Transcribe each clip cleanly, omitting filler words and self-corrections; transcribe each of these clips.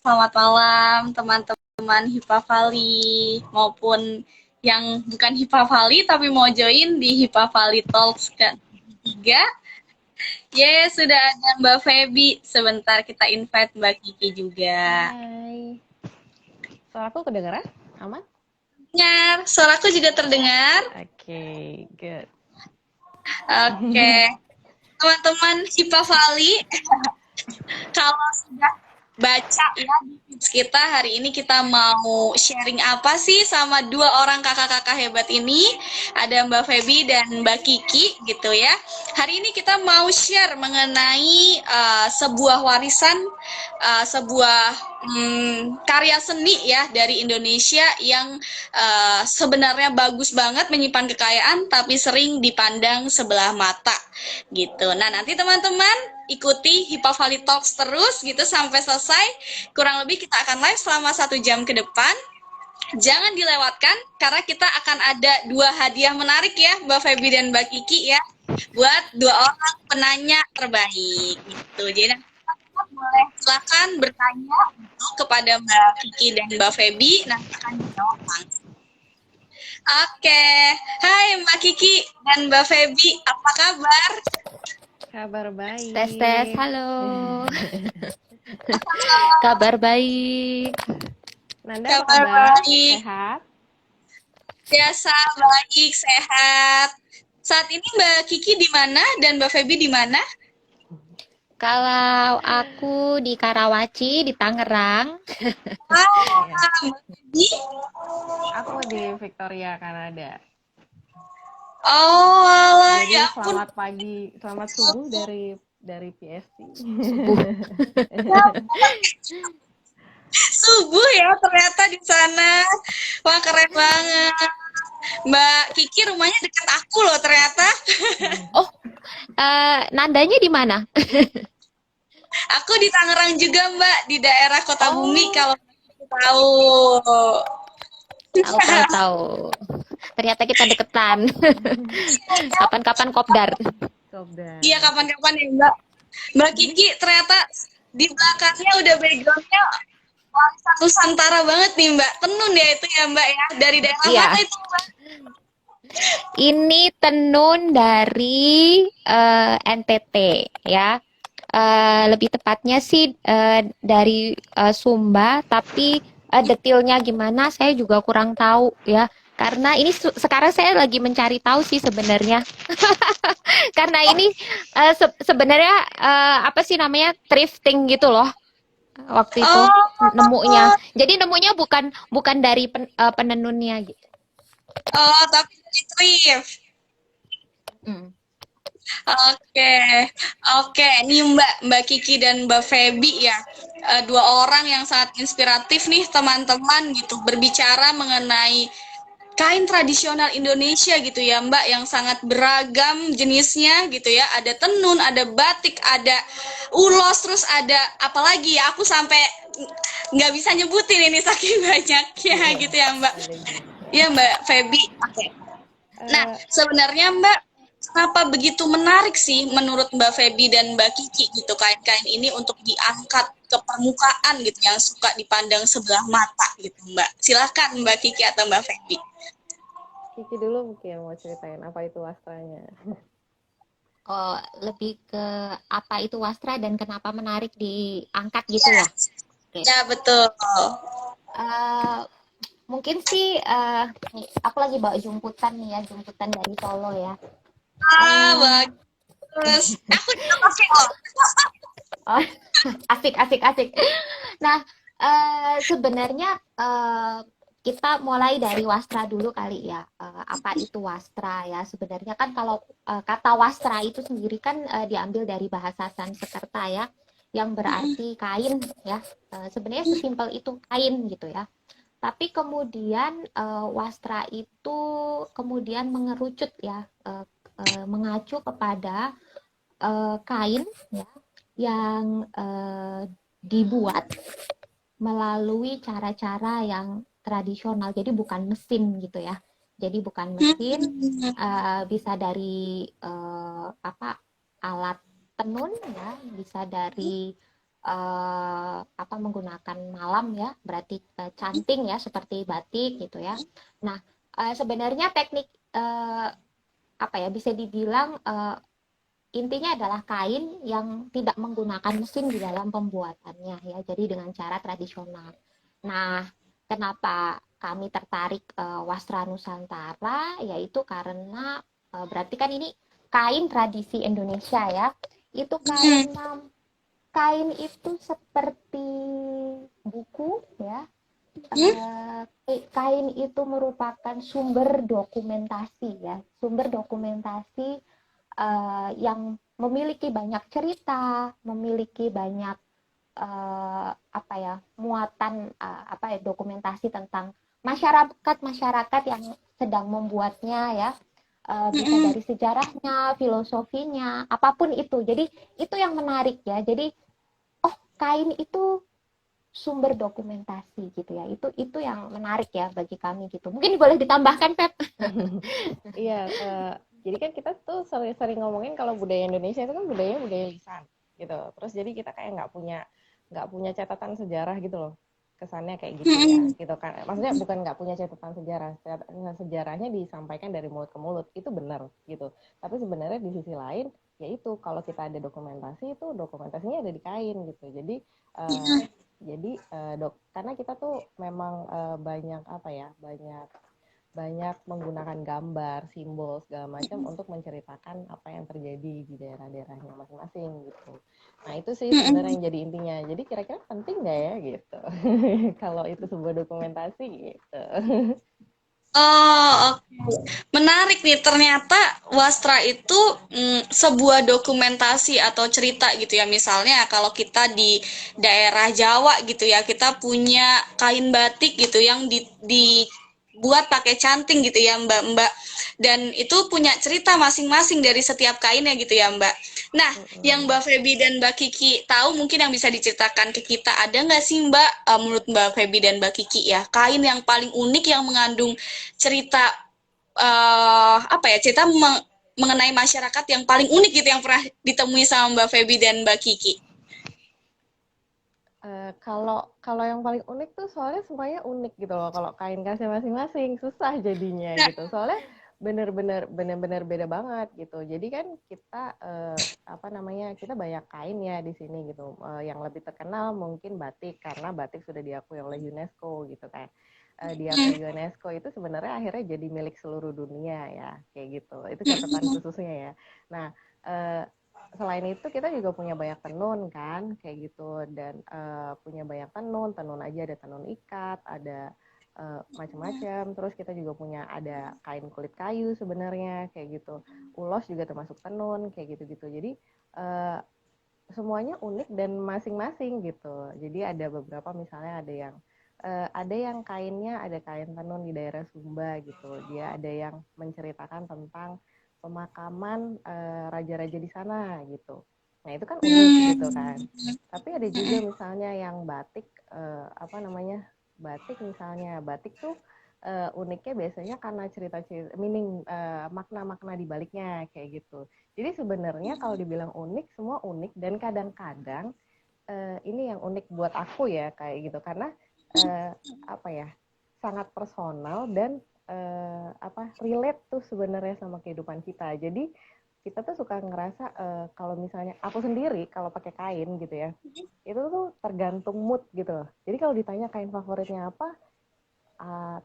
Selamat malam teman-teman Hipa Valley maupun yang bukan Hipa Valley tapi mau join di Hipa Valley Talks kan. Tiga. Yes, sudah ada Mbak Feby. Sebentar kita invite Mbak Kiki juga. Hai. Suaraku kedengeran? Aman? Dengar, suaraku juga terdengar. Oke, good. Oke. Teman-teman Hipa Valley, kalau sudah baca ya di tips kita hari ini kita mau sharing apa sih sama dua orang kakak-kakak hebat ini, ada Mbak Feby dan Mbak Kiki gitu ya. Hari ini kita mau share mengenai sebuah warisan, sebuah karya seni ya dari Indonesia yang sebenarnya bagus banget, menyimpan kekayaan tapi sering dipandang sebelah mata gitu. Nah, nanti teman-teman ikuti Hipa Valley Talks terus gitu sampai selesai. Kurang lebih kita akan live selama 1 jam ke depan. Jangan dilewatkan karena kita akan ada 2 hadiah menarik ya Mbak Feby dan Mbak Kiki ya, buat 2 orang penanya terbaik gitu. Jadi teman-teman boleh silakan bertanya gitu kepada Mbak Kiki dan Mbak Feby, nanti akan dijawab langsung. Oke, hai Mbak Kiki dan Mbak Feby, apa kabar? Kabar baik. Tes, halo. Kabar baik. Nanda apa Kabar kabar? baik. Sehat? Biasa, baik, sehat. Saat ini Mbak Kiki di mana dan Mbak Feby di mana? Kalau aku di Karawaci, di Tangerang. Ah, Ya. Mbak Feby? Aku di Victoria, Kanada. Oh, alah, Jadi ya ampun. selamat pagi, selamat subuh dari PST. Subuh. Subuh ya ternyata di sana. Wah, keren banget. Mbak Kiki rumahnya dekat aku loh ternyata. Oh, Nandanya di mana? Aku di Tangerang juga Mbak, di daerah Kota Bumi Oh, kalau tahu. tahu. Ternyata kita deketan. Kapan-kapan kopdar. Kopdar. Iya, kapan-kapan ya Mbak. Mbak Kiki ternyata di belakangnya udah backgroundnya warisan Nusantara banget nih Mbak. Tenun ya itu ya Mbak ya. Dari daerah Iya, mana itu Mbak? ini tenun dari NTT ya. Lebih tepatnya sih dari Sumba, tapi detailnya gimana saya juga kurang tahu ya. Karena ini sekarang saya lagi mencari tahu sih sebenarnya. Karena ini sebenarnya apa sih namanya thrifting gitu loh waktu itu nemunya. Oh, Jadi nemunya bukan dari penenunnya gitu. oh, tapi dari thrift. Hmm. Oke, oke. Nih Mbak Kiki dan Mbak Feby ya, 2 orang yang sangat inspiratif nih teman-teman gitu berbicara mengenai kain tradisional Indonesia gitu ya Mbak yang sangat beragam jenisnya gitu ya. Ada tenun, ada batik, ada ulos, terus ada apalagi ya aku sampai nggak bisa nyebutin ini saking banyaknya gitu ya Mbak. Ya Mbak Feby. Oke. Nah, Eh, sebenarnya Mbak, kenapa begitu menarik sih menurut Mbak Feby dan Mbak Kiki gitu kain-kain ini untuk diangkat ke permukaan gitu yang suka dipandang sebelah mata gitu Mbak. Silakan Mbak Kiki atau Mbak Feby. Kiki dulu mungkin mau ceritain apa itu wastranya. Oh, lebih ke apa itu wastra dan kenapa menarik diangkat gitu Ya, ya? Oke. ya betul. Eh, mungkin sih nih, aku lagi bawa jumputan nih ya, jumputan dari Solo ya. Ah, Eh, bagus. Aku juga pakai loh. oh, asik, asik, asik. Nah, sebenarnya kita mulai dari wastra dulu kali ya. Apa itu wastra ya? Sebenarnya kan kalau kata wastra itu sendiri kan diambil dari bahasa Sanskerta ya, yang berarti kain ya. Sebenarnya sesimpel itu kain gitu ya. Tapi kemudian wastra itu kemudian mengerucut ya, mengacu kepada kain ya yang dibuat melalui cara-cara yang tradisional. Jadi bukan mesin gitu ya. Jadi bukan mesin, bisa dari apa alat tenun ya, bisa dari apa menggunakan malam ya, berarti canting ya seperti batik gitu ya. Nah, sebenarnya teknik apa ya bisa dibilang intinya adalah kain yang tidak menggunakan mesin di dalam pembuatannya ya. Jadi dengan cara tradisional. Nah, kenapa kami tertarik wastra Nusantara yaitu karena berarti kan ini kain tradisi Indonesia ya. Itu karena kain itu seperti buku ya. Kain itu merupakan sumber dokumentasi ya, sumber dokumentasi yang memiliki banyak cerita, memiliki banyak apa ya muatan apa ya dokumentasi tentang masyarakat yang sedang membuatnya ya, bisa dari sejarahnya, filosofinya, apapun itu. Jadi itu yang menarik ya. Jadi oh kain itu sumber dokumentasi gitu ya. Itu yang menarik ya bagi kami gitu. Mungkin boleh ditambahkan Pep. Iya, jadi kan kita tuh sering ngomongin kalau budaya Indonesia itu kan budaya lisan gitu. Terus jadi kita kayak nggak punya catatan sejarah gitu loh. Kesannya kayak gitu ya, gitu kan. Maksudnya bukan nggak punya catatan sejarah, sejarahnya disampaikan dari mulut ke mulut, itu benar gitu. Tapi sebenarnya di sisi lain, yaitu kalau kita ada dokumentasi itu dokumentasinya ada di kain gitu. Karena kita tuh memang banyak apa ya, banyak menggunakan gambar, simbol segala macam untuk menceritakan apa yang terjadi di daerah-daerahnya masing-masing gitu. Nah itu sih sebenarnya yang jadi intinya. Jadi kira-kira penting nggak ya gitu kalau itu sebuah dokumentasi gitu. Oh, oke. Menarik nih, ternyata wastra itu sebuah dokumentasi atau cerita gitu ya. Misalnya kalau kita di daerah Jawa gitu ya, kita punya kain batik gitu yang dibuat pakai canting gitu ya, Mbak-mbak. Dan itu punya cerita masing-masing dari setiap kainnya gitu ya, Mbak. Nah, yang Mbak Feby dan Mbak Kiki tahu mungkin yang bisa diceritakan ke kita, ada nggak sih Mbak, menurut Mbak Feby dan Mbak Kiki ya, kain yang paling unik yang mengandung cerita apa ya cerita mengenai masyarakat yang paling unik gitu yang pernah ditemui sama Mbak Feby dan Mbak Kiki. Kalau yang paling unik tuh soalnya semuanya unik gitu loh. Kalau kain khasnya masing-masing susah jadinya gitu. Soalnya bener-bener beda banget gitu. Jadi kan kita apa namanya kita banyak kain ya di sini gitu. Yang lebih terkenal mungkin batik karena batik sudah diakui oleh UNESCO gitu kan. Diakui UNESCO itu sebenarnya akhirnya jadi milik seluruh dunia ya kayak gitu. Itu catatan khususnya ya. Nah selain itu kita juga punya banyak tenun kan kayak gitu dan punya banyak tenun aja ada tenun ikat ada macam-macam terus kita juga punya ada kain kulit kayu sebenarnya kayak gitu ulos juga termasuk tenun kayak gitu-gitu jadi semuanya unik dan masing-masing gitu jadi ada beberapa misalnya ada yang kainnya ada kain tenun di daerah Sumba gitu dia ada yang menceritakan tentang pemakaman raja-raja di sana gitu. Nah itu kan unik gitu kan. Tapi ada juga misalnya yang batik apa namanya batik misalnya batik tuh uniknya biasanya karena cerita-cerita meaning makna-makna di baliknya kayak gitu. Jadi sebenarnya kalau dibilang unik semua unik dan kadang-kadang ini yang unik buat aku ya kayak gitu karena apa ya sangat personal dan relate tuh sebenarnya sama kehidupan kita. Jadi kita tuh suka ngerasa kalau misalnya aku sendiri kalau pakai kain gitu ya, itu tuh tergantung mood gitu loh. Jadi kalau ditanya kain favoritnya apa,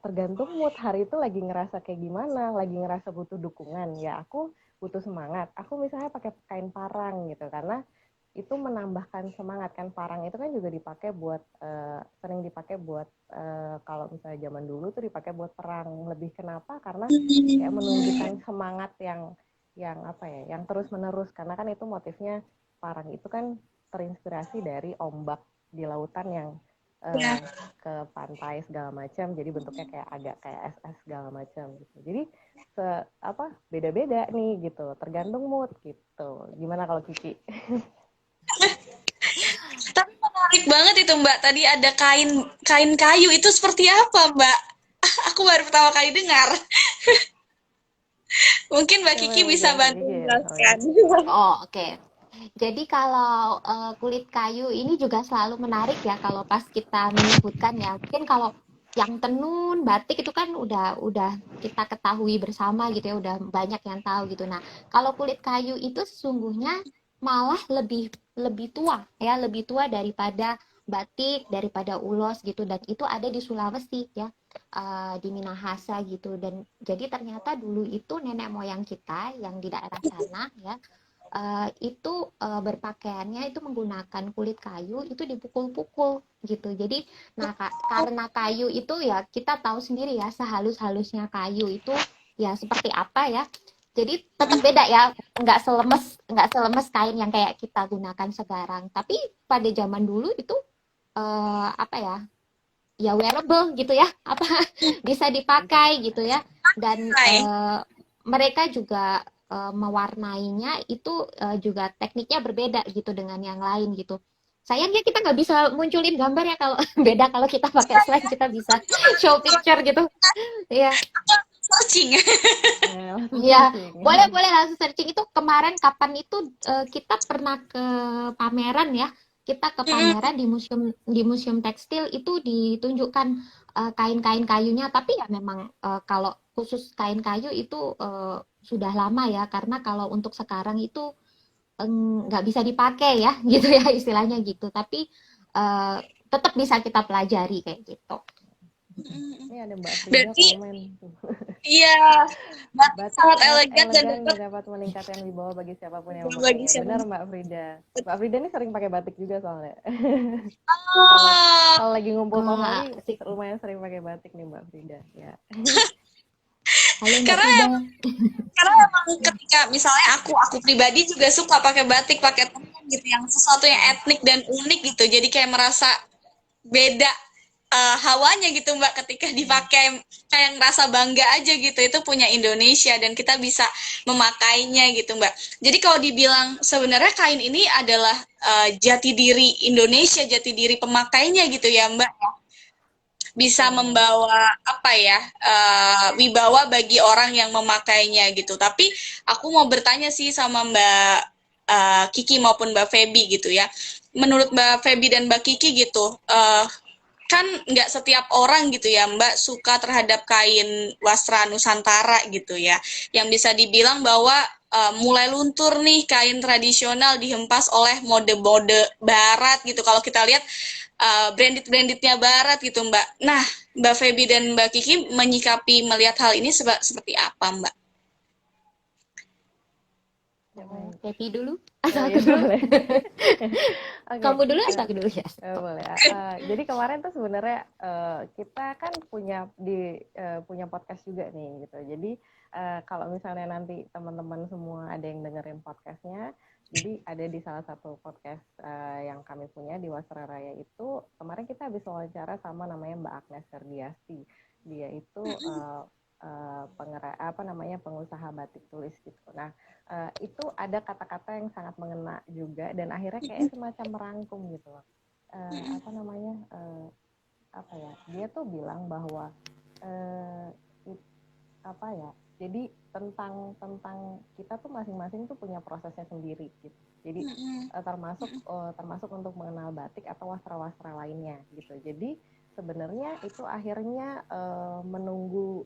tergantung mood hari itu lagi ngerasa kayak gimana, lagi ngerasa butuh dukungan ya aku butuh semangat. Aku misalnya pakai kain parang gitu karena itu menambahkan semangat kan parang itu kan juga dipakai buat sering dipakai buat kalau misalnya zaman dulu tuh dipakai buat perang lebih kenapa karena kayak menunjukkan semangat yang apa ya yang terus menerus karena kan itu motifnya parang itu kan terinspirasi dari ombak di lautan yang ke pantai segala macam jadi bentuknya kayak agak kayak es segala macam gitu jadi beda-beda nih gitu tergantung mood gitu gimana kalau Kiki? Tapi menarik banget itu Mbak. Tadi ada kain kain kayu itu seperti apa Mbak? Aku baru pertama kali dengar. Mungkin Mbak Siapa Kiki yang mau bisa jelasin bantu Kiki ya? Oh, ya. menjelaskan. Oh, oke. Jadi kalau kulit kayu ini juga selalu menarik ya kalau pas kita menyebutkan ya. Mungkin kalau yang tenun batik itu kan udah kita ketahui bersama gitu ya, udah banyak yang tahu gitu. Nah, kalau kulit kayu itu sesungguhnya malah lebih lebih tua ya, lebih tua daripada batik, daripada ulos gitu, dan itu ada di Sulawesi ya, di Minahasa gitu. Dan jadi ternyata dulu itu nenek moyang kita yang di daerah sana ya, itu berpakaiannya itu menggunakan kulit kayu itu dipukul-pukul gitu. Jadi, nah karena kayu itu ya kita tahu sendiri ya sehalus-halusnya kayu itu ya seperti apa ya. Jadi tetap beda ya, nggak selemes kain yang kayak kita gunakan sekarang. Tapi pada zaman dulu itu apa ya? Ya wearable gitu ya, apa bisa dipakai gitu ya. Dan Hai. mereka juga mewarnainya itu juga tekniknya berbeda gitu dengan yang lain gitu. Sayangnya kita nggak bisa munculin gambar ya kalau beda kalau kita pakai slide kita bisa show picture gitu. Iya, Searching. Ya, langsung iya. searching. Boleh boleh langsung searching itu kemarin kapan itu kita pernah ke pameran ya. Kita ke pameran di museum tekstil itu ditunjukkan kain-kain kayunya, tapi ya memang kalau khusus kain kayu itu sudah lama ya, karena kalau untuk sekarang itu nggak bisa dipakai ya gitu ya istilahnya gitu, tapi eh, tetap bisa kita pelajari kayak gitu. Ini ada Mbak Frida Berarti komen tuh. iya, batik Batik sangat sangat elegan dan elegan dapat dan dapat meningkatkan wibawa bagi siapapun yang bagi memakainya. siapa. Benar Mbak Frida. Mbak Frida ini sering pakai batik juga soalnya. Kalau Oh, kalau lagi ngumpul pamali Asik. lumayan sering pakai batik nih Mbak Frida. Ya. Halo Mbak karena Frida. karena emang ketika misalnya aku pribadi juga suka pakai batik, pakai tenun gitu, yang sesuatu yang etnik dan unik gitu. Jadi kayak merasa beda hawanya gitu Mbak ketika dipakai, kayak ngerasa bangga aja gitu itu punya Indonesia dan kita bisa memakainya gitu Mbak. Jadi kalau dibilang sebenarnya kain ini adalah jati diri Indonesia, jati diri pemakainya gitu ya Mbak. Bisa Betul. membawa apa ya, wibawa bagi orang yang memakainya gitu. Tapi aku mau bertanya sih sama Mbak Kiki maupun Mbak Feby gitu ya. Menurut Mbak Feby dan Mbak Kiki gitu, kan nggak setiap orang gitu ya Mbak suka terhadap kain wastra Nusantara gitu ya, yang bisa dibilang bahwa mulai luntur nih kain tradisional dihempas oleh mode-mode barat gitu, kalau kita lihat branded-brandednya barat gitu Mbak. Nah, Mbak Feby dan Mbak Kiki menyikapi melihat hal ini seperti apa Mbak? Siapa yang Happy dulu atau oh aku ya dulu? boleh. Oke. Kamu dulu atau eh, aku dulu ya? boleh. Jadi kemarin tuh sebenarnya kita kan punya podcast juga nih gitu. Jadi kalau misalnya nanti teman-teman semua ada yang dengerin podcastnya, jadi ada di salah satu podcast yang kami punya di Wasra Raya itu kemarin kita habis wawancara sama namanya Mbak Agnes Ferdiasti. Dia itu pengusaha batik tulis gitu. Nah, itu ada kata-kata yang sangat mengena juga dan akhirnya kayak semacam merangkum gitu loh. Apa namanya apa ya, dia tuh bilang bahwa eh, apa ya, jadi tentang kita tuh masing-masing tuh punya prosesnya sendiri gitu. Jadi termasuk untuk mengenal batik atau wastra-wastra lainnya gitu. Jadi sebenarnya itu akhirnya menunggu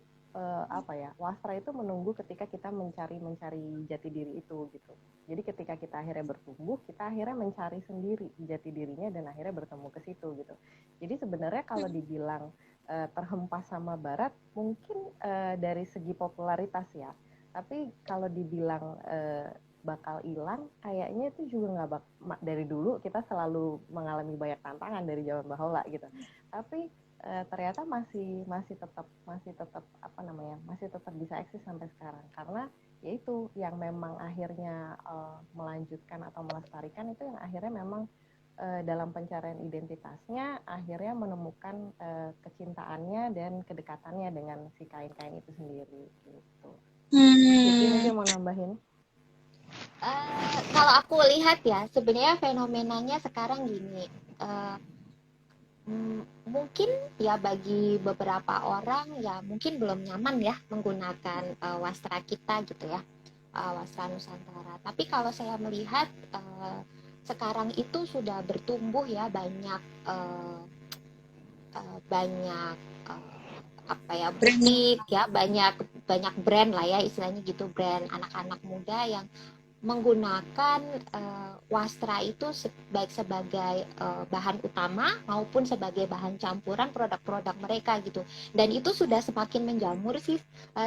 apa ya, wastra itu menunggu ketika kita mencari jati diri itu gitu. Jadi ketika kita akhirnya bertumbuh, kita akhirnya mencari sendiri jati dirinya dan akhirnya bertemu ke situ gitu. Jadi sebenarnya kalau dibilang terhempas sama barat mungkin dari segi popularitas ya, tapi kalau dibilang bakal hilang kayaknya itu juga nggak dari dulu kita selalu mengalami banyak tantangan dari zaman bahula gitu, tapi ternyata masih tetap apa namanya, masih tetap bisa eksis sampai sekarang karena yaitu yang memang akhirnya melanjutkan atau melestarikan itu yang akhirnya memang dalam pencarian identitasnya akhirnya menemukan kecintaannya dan kedekatannya dengan si kain-kain itu sendiri gitu. Kiki mungkin mau nambahin? Kalau aku lihat ya, sebenarnya fenomenanya sekarang gini. eh, Mungkin ya bagi beberapa orang ya mungkin belum nyaman ya menggunakan wastra kita gitu ya. Wastra Nusantara. Tapi kalau saya melihat sekarang itu sudah bertumbuh ya banyak apa ya Branding. butik ya banyak banyak brand lah ya istilahnya gitu, brand anak-anak muda yang menggunakan wastra itu baik sebagai bahan utama maupun sebagai bahan campuran produk-produk mereka gitu, dan itu sudah semakin menjamur sih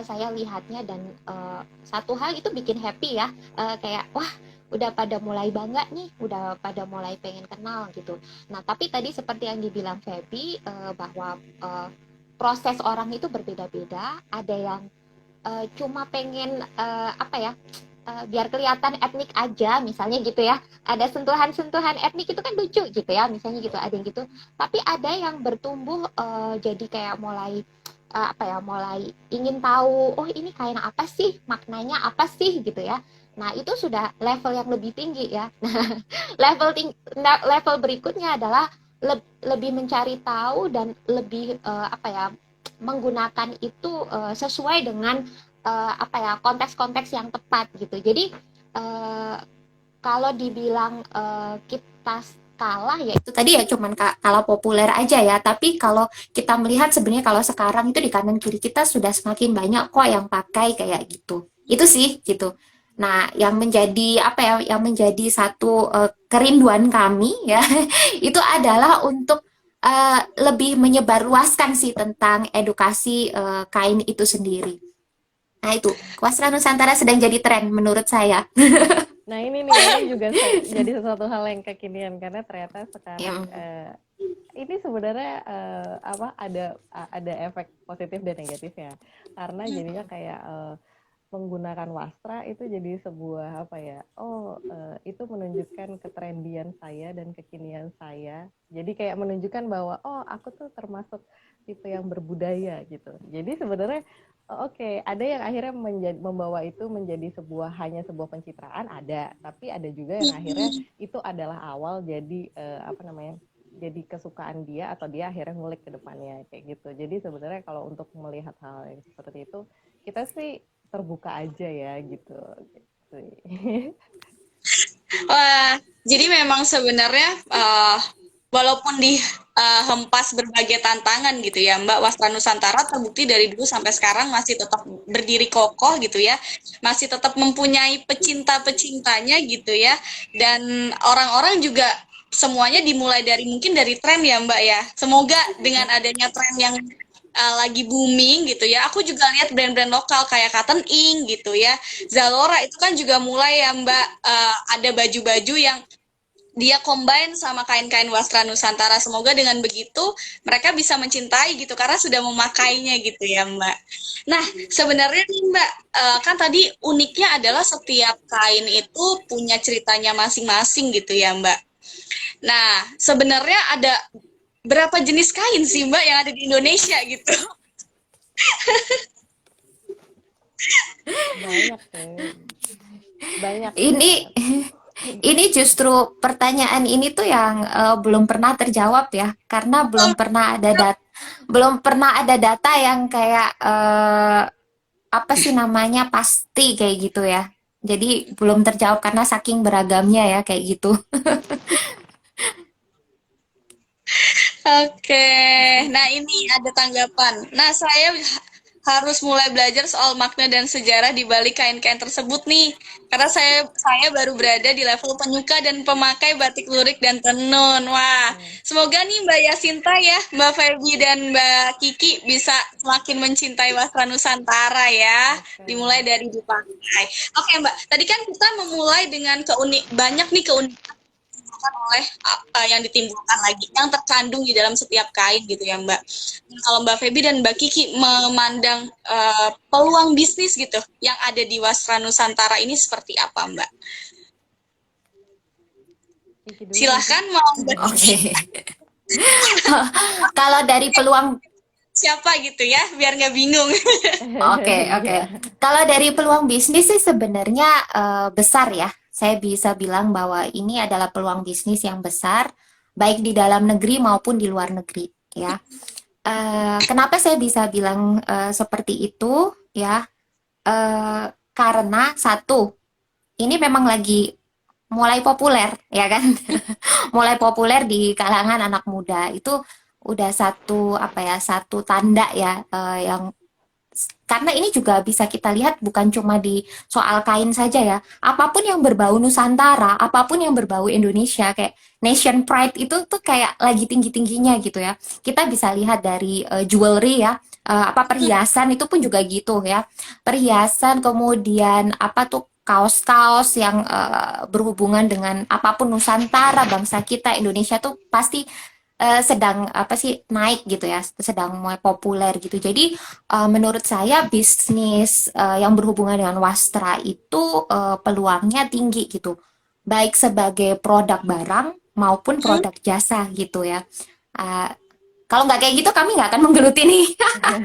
saya lihatnya, dan satu hal itu bikin happy ya, kayak wah udah pada mulai bangga nih, udah pada mulai pengen kenal gitu. Nah tapi tadi seperti yang dibilang Feby bahwa proses orang itu berbeda-beda, ada yang cuma pengen apa ya biar kelihatan etnik aja misalnya gitu ya, ada sentuhan-sentuhan etnik itu kan lucu gitu ya misalnya gitu, ada yang gitu. Tapi ada yang bertumbuh jadi kayak mulai apa ya, mulai ingin tahu oh ini kain apa sih, maknanya apa sih gitu ya. Nah itu sudah level yang lebih tinggi ya. Level berikutnya adalah lebih mencari tahu dan lebih apa ya, menggunakan itu sesuai dengan apa ya, konteks-konteks yang tepat gitu. Jadi kalau dibilang kita kalah ya itu tadi ya cuman kalah populer aja ya, tapi kalau kita melihat sebenarnya kalau sekarang itu di kanan kiri kita sudah semakin banyak kok yang pakai kayak gitu, itu sih gitu. Nah yang menjadi apa ya, yang menjadi satu kerinduan kami ya itu adalah untuk lebih menyebarluaskan sih tentang edukasi kain itu sendiri. Nah itu, Wasra Nusantara sedang jadi tren menurut saya. Nah ini nih, ini juga jadi sesuatu hal yang kekinian karena ternyata sekarang Ya. ini sebenarnya apa ada efek positif dan negatifnya karena jadinya kayak menggunakan wastra itu jadi sebuah apa ya, itu menunjukkan ketrendian saya dan kekinian saya, jadi kayak menunjukkan bahwa oh aku tuh termasuk tipe yang berbudaya gitu. Jadi sebenarnya oke, ada yang akhirnya membawa itu menjadi hanya sebuah pencitraan, ada, tapi ada juga yang akhirnya itu adalah awal jadi apa namanya, jadi kesukaan dia atau dia akhirnya ngulik ke depannya kayak gitu. Jadi sebenarnya kalau untuk melihat hal yang seperti itu kita sih terbuka aja ya gitu. Wah, jadi memang sebenarnya walaupun dihempas berbagai tantangan gitu ya Mbak, Wastra Nusantara terbukti dari dulu sampai sekarang masih tetap berdiri kokoh gitu ya, masih tetap mempunyai pecinta-pecintanya gitu ya, dan orang-orang juga semuanya dimulai dari mungkin dari tren ya Mbak ya. Semoga dengan adanya tren yang lagi booming gitu ya. Aku juga lihat brand-brand lokal kayak Cotton Ink gitu ya. Zalora itu kan juga mulai ya Mbak, ada baju-baju yang dia combine sama kain-kain wastra Nusantara. Semoga dengan begitu mereka bisa mencintai gitu karena sudah memakainya gitu ya Mbak. Nah, sebenarnya nih Mbak, kan tadi uniknya adalah setiap kain itu punya ceritanya masing-masing gitu ya Mbak. Nah, sebenarnya ada berapa jenis kain sih Mbak yang ada di Indonesia gitu? Banyak tuh, banyak Ini banget. ini justru pertanyaan ini tuh yang belum pernah terjawab ya, karena belum pernah ada data yang kayak apa sih namanya pasti kayak gitu ya. Jadi belum terjawab karena saking beragamnya ya kayak gitu. Oke, nah ini ada tanggapan. Nah, saya harus mulai belajar soal makna dan sejarah di balik kain-kain tersebut nih. Karena saya baru berada di level penyuka dan pemakai batik lurik dan tenun. Wah, semoga nih Mbak Yasinta ya, Mbak Feby dan Mbak Kiki bisa semakin mencintai wastra Nusantara ya. Dimulai dari dipakai. Oke Mbak, tadi kan kita memulai dengan banyak nih keunikan oleh yang ditimbulkan lagi, yang terkandung di dalam setiap kain gitu ya Mbak. Nah, kalau Mbak Feby dan Mbak Kiki memandang peluang bisnis gitu yang ada di Wastra Nusantara ini seperti apa Mbak? Silahkan mau Mbak Kiki. Oke. Kalau dari peluang Siapa gitu ya, biar nggak bingung. Oke, oke. Kalau dari peluang bisnis sih sebenarnya besar ya. Saya bisa bilang bahwa ini adalah peluang bisnis yang besar, baik di dalam negeri maupun di luar negeri, ya. Kenapa saya bisa bilang seperti itu, ya? karena satu, ini memang lagi mulai populer, ya kan? Mulai populer di kalangan anak muda. Itu udah satu apa ya, satu tanda ya, yang karena ini juga bisa kita lihat bukan cuma di soal kain saja ya. Apapun yang berbau Nusantara, apapun yang berbau Indonesia, kayak nation pride itu tuh kayak lagi tinggi-tingginya gitu ya. Kita bisa lihat dari jewelry ya, apa perhiasan itu pun juga gitu ya. Perhiasan kemudian apa tuh kaos-kaos yang berhubungan dengan apapun Nusantara, bangsa kita Indonesia tuh pasti sedang apa sih naik gitu ya, sedang mulai populer gitu. Jadi menurut saya bisnis yang berhubungan dengan wastra itu peluangnya tinggi gitu, baik sebagai produk barang maupun Hmm. produk jasa gitu ya. Eh, Kalau nggak kayak gitu kami nggak akan menggeluti nih, Benar,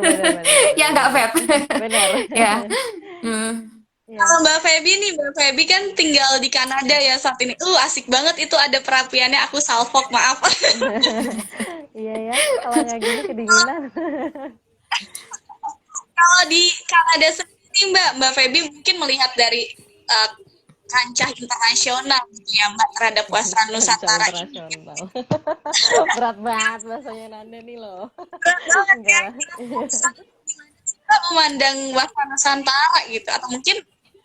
benar, benar, ya benar, nggak benar. Feb? Benar. Ya. Hmm. Kalau Ya. Mbak Feby nih, Mbak Feby kan tinggal di Kanada ya saat ini. Asik banget itu ada perapiannya. Aku salfok, maaf. Iya ya, kalau nggak gini kedinginan. Kalau di Kanada sendiri, Mbak Feby mungkin melihat dari uh, kancah internasional gitu ya, Mbak, terhadap wasra Kancah Nusantara ini. internasional. Berat banget bahasanya Nanda nih loh. Berat banget Enggak ya, lah. gimana sih Mbak memandang wasra Nusantara gitu? Atau mungkin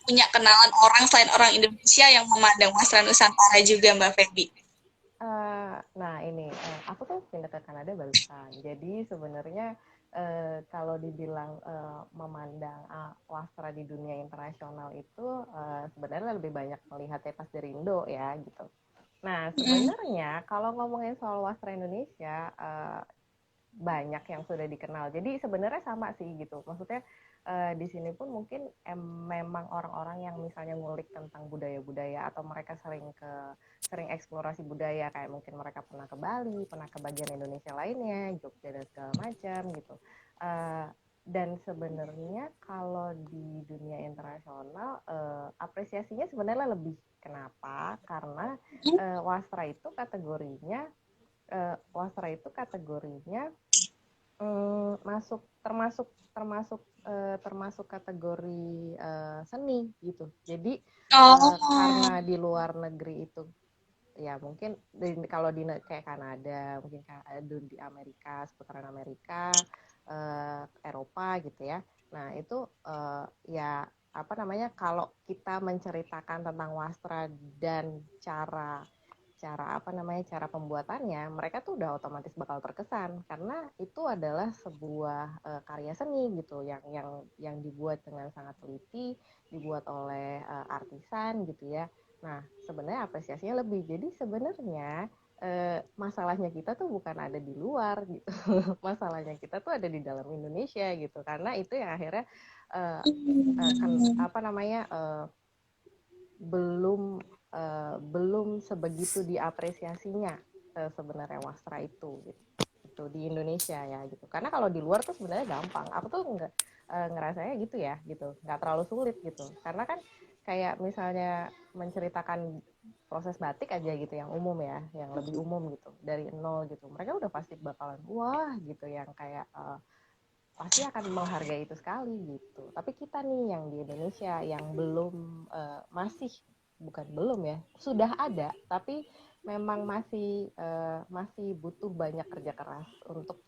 punya kenalan orang selain orang Indonesia yang memandang wasra Nusantara juga, Mbak Feby? Nah ini, aku tuh pindah ke Kanada barusan. Jadi sebenarnya kalau dibilang memandang wastra di dunia internasional itu sebenarnya lebih banyak melihatnya pas dari Indo ya gitu. Nah Mm. sebenarnya kalau ngomongin soal wastra Indonesia, banyak yang sudah dikenal. Jadi sebenarnya sama sih gitu. Maksudnya di sini pun mungkin memang orang-orang yang misalnya ngulik tentang budaya-budaya atau mereka sering eksplorasi budaya, kayak mungkin mereka pernah ke Bali, pernah ke bagian Indonesia lainnya, Jogja dan segala macam gitu. Uh, dan sebenarnya kalau di dunia internasional apresiasinya sebenarnya lebih. Kenapa? Karena wastra itu kategorinya masuk termasuk termasuk termasuk kategori seni gitu. Jadi Oh, karena di luar negeri itu ya mungkin kalau di kayak Kanada, mungkin di Amerika, seputaran Amerika, Eropa gitu ya. Nah itu ya apa namanya, kalau kita menceritakan tentang wastra dan cara cara apa namanya cara pembuatannya, mereka tuh udah otomatis bakal terkesan karena itu adalah sebuah karya seni gitu yang dibuat dengan sangat teliti, dibuat oleh artisan gitu ya. Nah sebenarnya apresiasinya lebih. Jadi sebenarnya masalahnya kita tuh bukan ada di luar gitu, masalahnya kita tuh ada di dalam Indonesia gitu, karena itu yang akhirnya uh, kan apa namanya belum belum sebegitu diapresiasinya sebenarnya wastra itu gitu di Indonesia ya gitu. Karena kalau di luar tuh sebenarnya gampang. Aku tuh nggak ngerasanya gitu ya gitu, nggak terlalu sulit gitu. Karena kan kayak misalnya menceritakan proses batik aja gitu yang umum ya, yang lebih umum gitu dari nol gitu. Mereka udah pasti bakalan wah gitu, yang kayak pasti akan menghargai itu sekali gitu. Tapi kita nih yang di Indonesia yang belum masih bukan belum ya, sudah ada tapi memang masih butuh banyak kerja keras untuk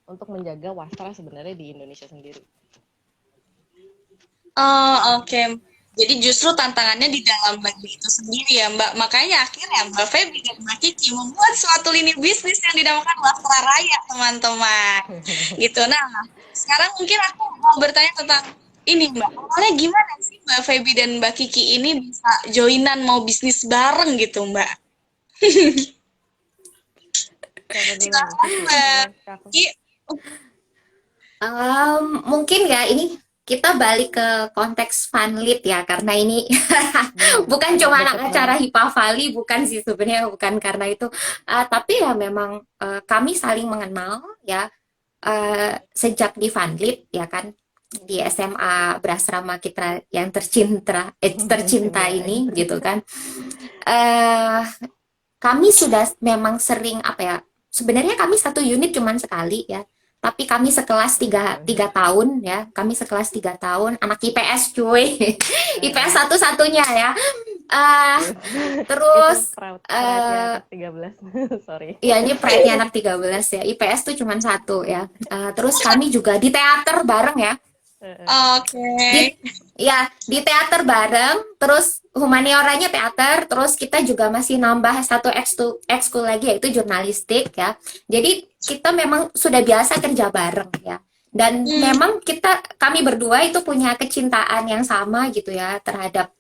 untuk menjaga wastra sebenarnya di Indonesia sendiri. oh, oke. Jadi justru tantangannya di dalam negeri itu sendiri ya, Mbak. Makanya akhirnya Mbak Feby dan Mbak Kiki membuat suatu lini bisnis yang dinamakan Wastra Raya, teman-teman. Gitu. Nah, sekarang mungkin aku mau bertanya tentang ini, Mbak. Awalnya gimana sih Mbak Feby dan Mbak Kiki ini bisa joinan mau bisnis bareng gitu, Mbak? Siapa dulu nih, Silakan, Kiki Mbak apa aku? Kiki. Mungkin ya ini kita balik ke konteks Funlit ya, karena ini Benar, bukan sangat cuma deket anak acara banget. Hipavali, bukan sih sebenarnya, bukan karena itu. Tapi ya memang kami saling mengenal ya, sejak di Funlit ya kan, di SMA Berasrama kita yang tercinta Iya, ini gitu kan. eh Kami sudah memang sering apa ya, sebenarnya kami satu unit cuman sekali ya, tapi kami sekelas tiga tahun ya, kami sekelas 3 tahun, anak IPS cuy, IPS satu-satunya ya. Ah, Itu terus pride-nya anak 13. Sorry. ya ini pride-nya anak 13 ya, IPS tuh cuma satu ya. Terus kami juga di teater bareng ya, Oke. di di teater bareng, terus humanioranya teater, terus kita juga masih nambah satu ekskul lagi yaitu jurnalistik ya. Jadi kita memang sudah biasa kerja bareng ya. Dan Hmm. memang kami berdua itu punya kecintaan yang sama gitu ya terhadap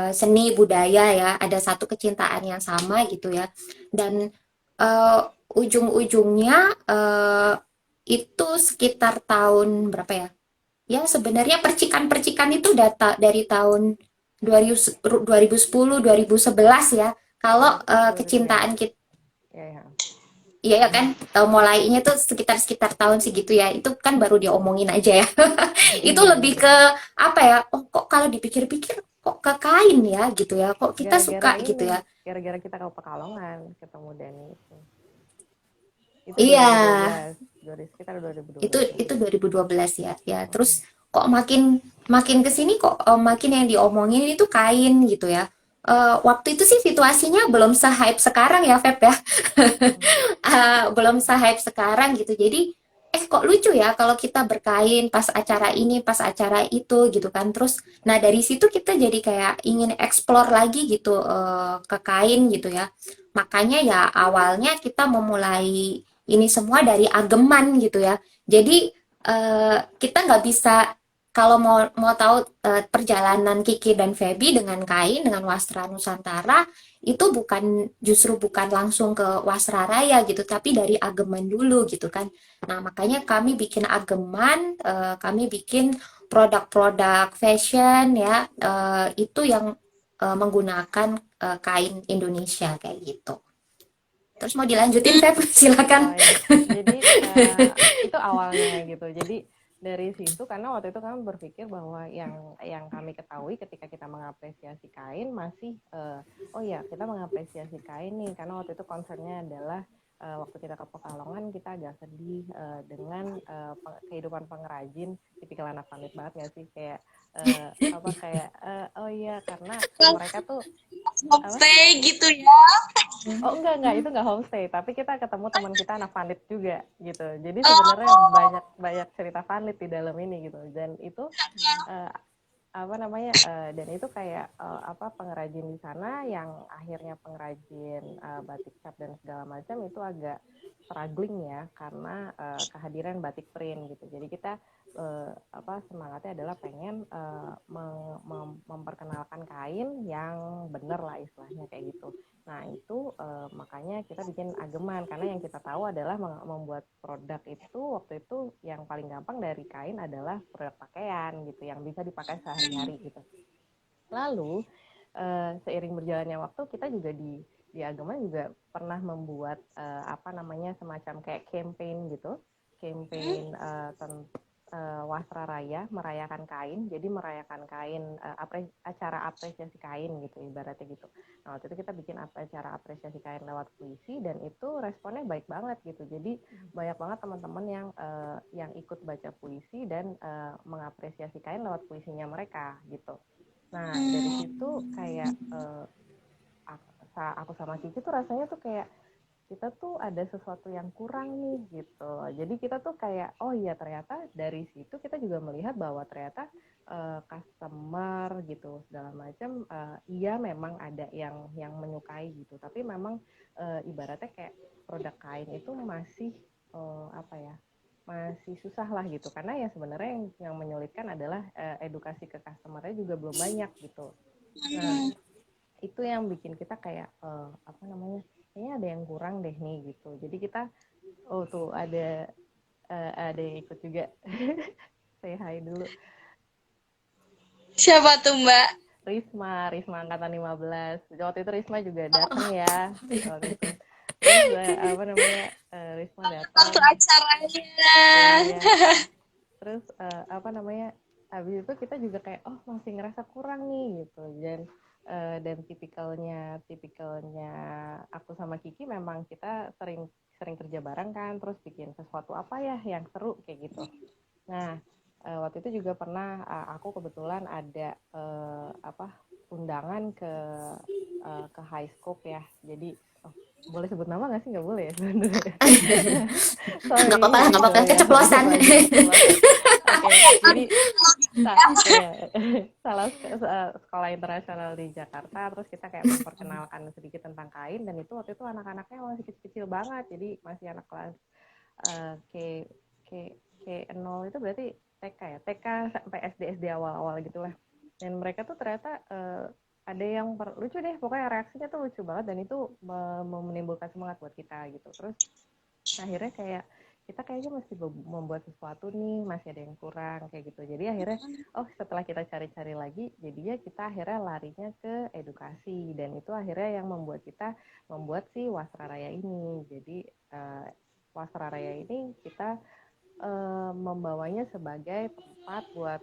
seni budaya ya. Ada satu kecintaan yang sama gitu ya. Dan ujung-ujungnya itu sekitar tahun berapa ya? Ya, sebenarnya percikan-percikan itu dari tahun 2010, 2011 ya. Kalau Ya, kecintaan kita, ya, ya. iya ya kan, mulainya tuh sekitar tahun segitu ya. Itu kan baru diomongin aja ya. Itu lebih ke apa ya? Oh, kok kalau dipikir-pikir kok ke kain ya gitu ya. Kok kita Gara-gara suka gitu ini, ya. gara-gara kita ke Pekalongan ketemu Dani itu. Itu Iya, 2012, sekitar 2012. itu 2012 ya. Ya, terus kok makin makin ke sini kok makin yang diomongin itu kain gitu ya. Waktu itu sih situasinya belum se-hype sekarang ya, Feb ya. Belum se-hype sekarang gitu. Jadi kok lucu ya kalau kita berkain pas acara ini, pas acara itu gitu kan. Terus nah dari situ kita jadi kayak ingin explore lagi gitu ke kain gitu ya. Makanya ya awalnya kita memulai ini semua dari ageman gitu ya. Jadi kita nggak bisa kalau mau tahu perjalanan Kiki dan Feby dengan kain dengan Wastra Nusantara itu justru bukan langsung ke Wasra Raya gitu, tapi dari ageman dulu gitu kan. Nah, makanya kami bikin ageman, kami bikin produk-produk fashion ya, itu yang menggunakan kain Indonesia kayak gitu. Terus mau dilanjutin, Feb? Oh Silakan. ya, jadi itu awalnya gitu. Jadi dari situ karena waktu itu kami berpikir bahwa yang kami ketahui ketika kita mengapresiasi kain masih oh ya kita mengapresiasi kain nih karena waktu itu concernnya adalah waktu kita ke Pekalongan kita agak sedih dengan kehidupan pengrajin tipikal anak pamit banget nggak sih kayak apa kayak oh iya karena mereka tuh apa. Homestay gitu ya. Oh enggak itu enggak homestay, tapi kita ketemu teman kita anak panit juga gitu. Jadi sebenarnya banyak banyak cerita panit di dalam ini gitu. Dan itu uh, apa namanya dan itu kayak apa pengrajin di sana yang akhirnya pengrajin batik cap dan segala macam itu agak struggling ya karena kehadiran batik print gitu. Jadi kita apa semangatnya adalah pengen memperkenalkan kain yang bener lah istilahnya kayak gitu. Nah itu makanya kita bikin ageman karena yang kita tahu adalah membuat produk itu waktu itu yang paling gampang dari kain adalah produk pakaian gitu yang bisa dipakai sehari-hari gitu. Lalu seiring berjalannya waktu kita juga di ageman juga pernah membuat apa namanya semacam kayak campaign gitu, campaign Wasra Raya merayakan kain, jadi merayakan kain acara apresiasi kain gitu ibaratnya gitu. Nah waktu itu kita bikin acara apresiasi kain lewat puisi dan itu responnya baik banget gitu. Jadi banyak banget teman-teman yang ikut baca puisi dan mengapresiasi kain lewat puisinya mereka gitu. Nah dari situ kayak aku sama Kiki tuh rasanya tuh kayak kita tuh ada sesuatu yang kurang nih gitu. Jadi kita tuh kayak oh iya ternyata dari situ kita juga melihat bahwa ternyata customer gitu segala macam iya memang ada yang menyukai gitu. Tapi memang ibaratnya kayak produk kain itu masih apa ya? Masih susah lah gitu. Karena ya sebenarnya yang menyulitkan adalah edukasi ke customernya juga belum banyak gitu. Nah, itu yang bikin kita kayak apa namanya? Kayaknya ada yang kurang deh nih gitu. Jadi kita oh tuh ada yang ikut juga. Say hi dulu. Siapa tuh Mbak? Risma angkatan 15. Waktu itu Risma juga datang ya waktu itu. Terus apa namanya? Risma datang. Waktu acaranya. Iya. Terus apa namanya? Habis itu kita juga kayak oh masih ngerasa kurang nih gitu. Dan Dan tipikalnya aku sama Kiki memang kita sering sering kerja bareng kan, terus bikin sesuatu apa ya yang seru kayak gitu. Nah, waktu itu juga pernah aku kebetulan ada undangan ke high scope ya. Jadi boleh sebut nama nggak sih? Nggak boleh ya sebenarnya. Sorry Nggak gitu apa-apa, ya, keceplosan. apa aja keceplosan. Oke, jadi ya, salah sekolah internasional di Jakarta, terus kita kayak memperkenalkan sedikit tentang kain, dan itu waktu itu anak-anaknya masih kecil-kecil banget, jadi masih anak kelas K K K0 itu berarti TK ya, TK sampai SD awal-awal gitulah. Dan mereka tuh ternyata ada yang lucu deh, pokoknya reaksinya tuh lucu banget, dan itu menimbulkan semangat buat kita gitu. Terus akhirnya kayak kita kayaknya mesti membuat sesuatu nih, masih ada yang kurang kayak gitu. Jadi akhirnya setelah kita cari-cari lagi, jadinya kita akhirnya larinya ke edukasi, dan itu akhirnya yang membuat kita membuat si Wasra Raya ini. Jadi Wasra Raya ini kita membawanya sebagai tempat buat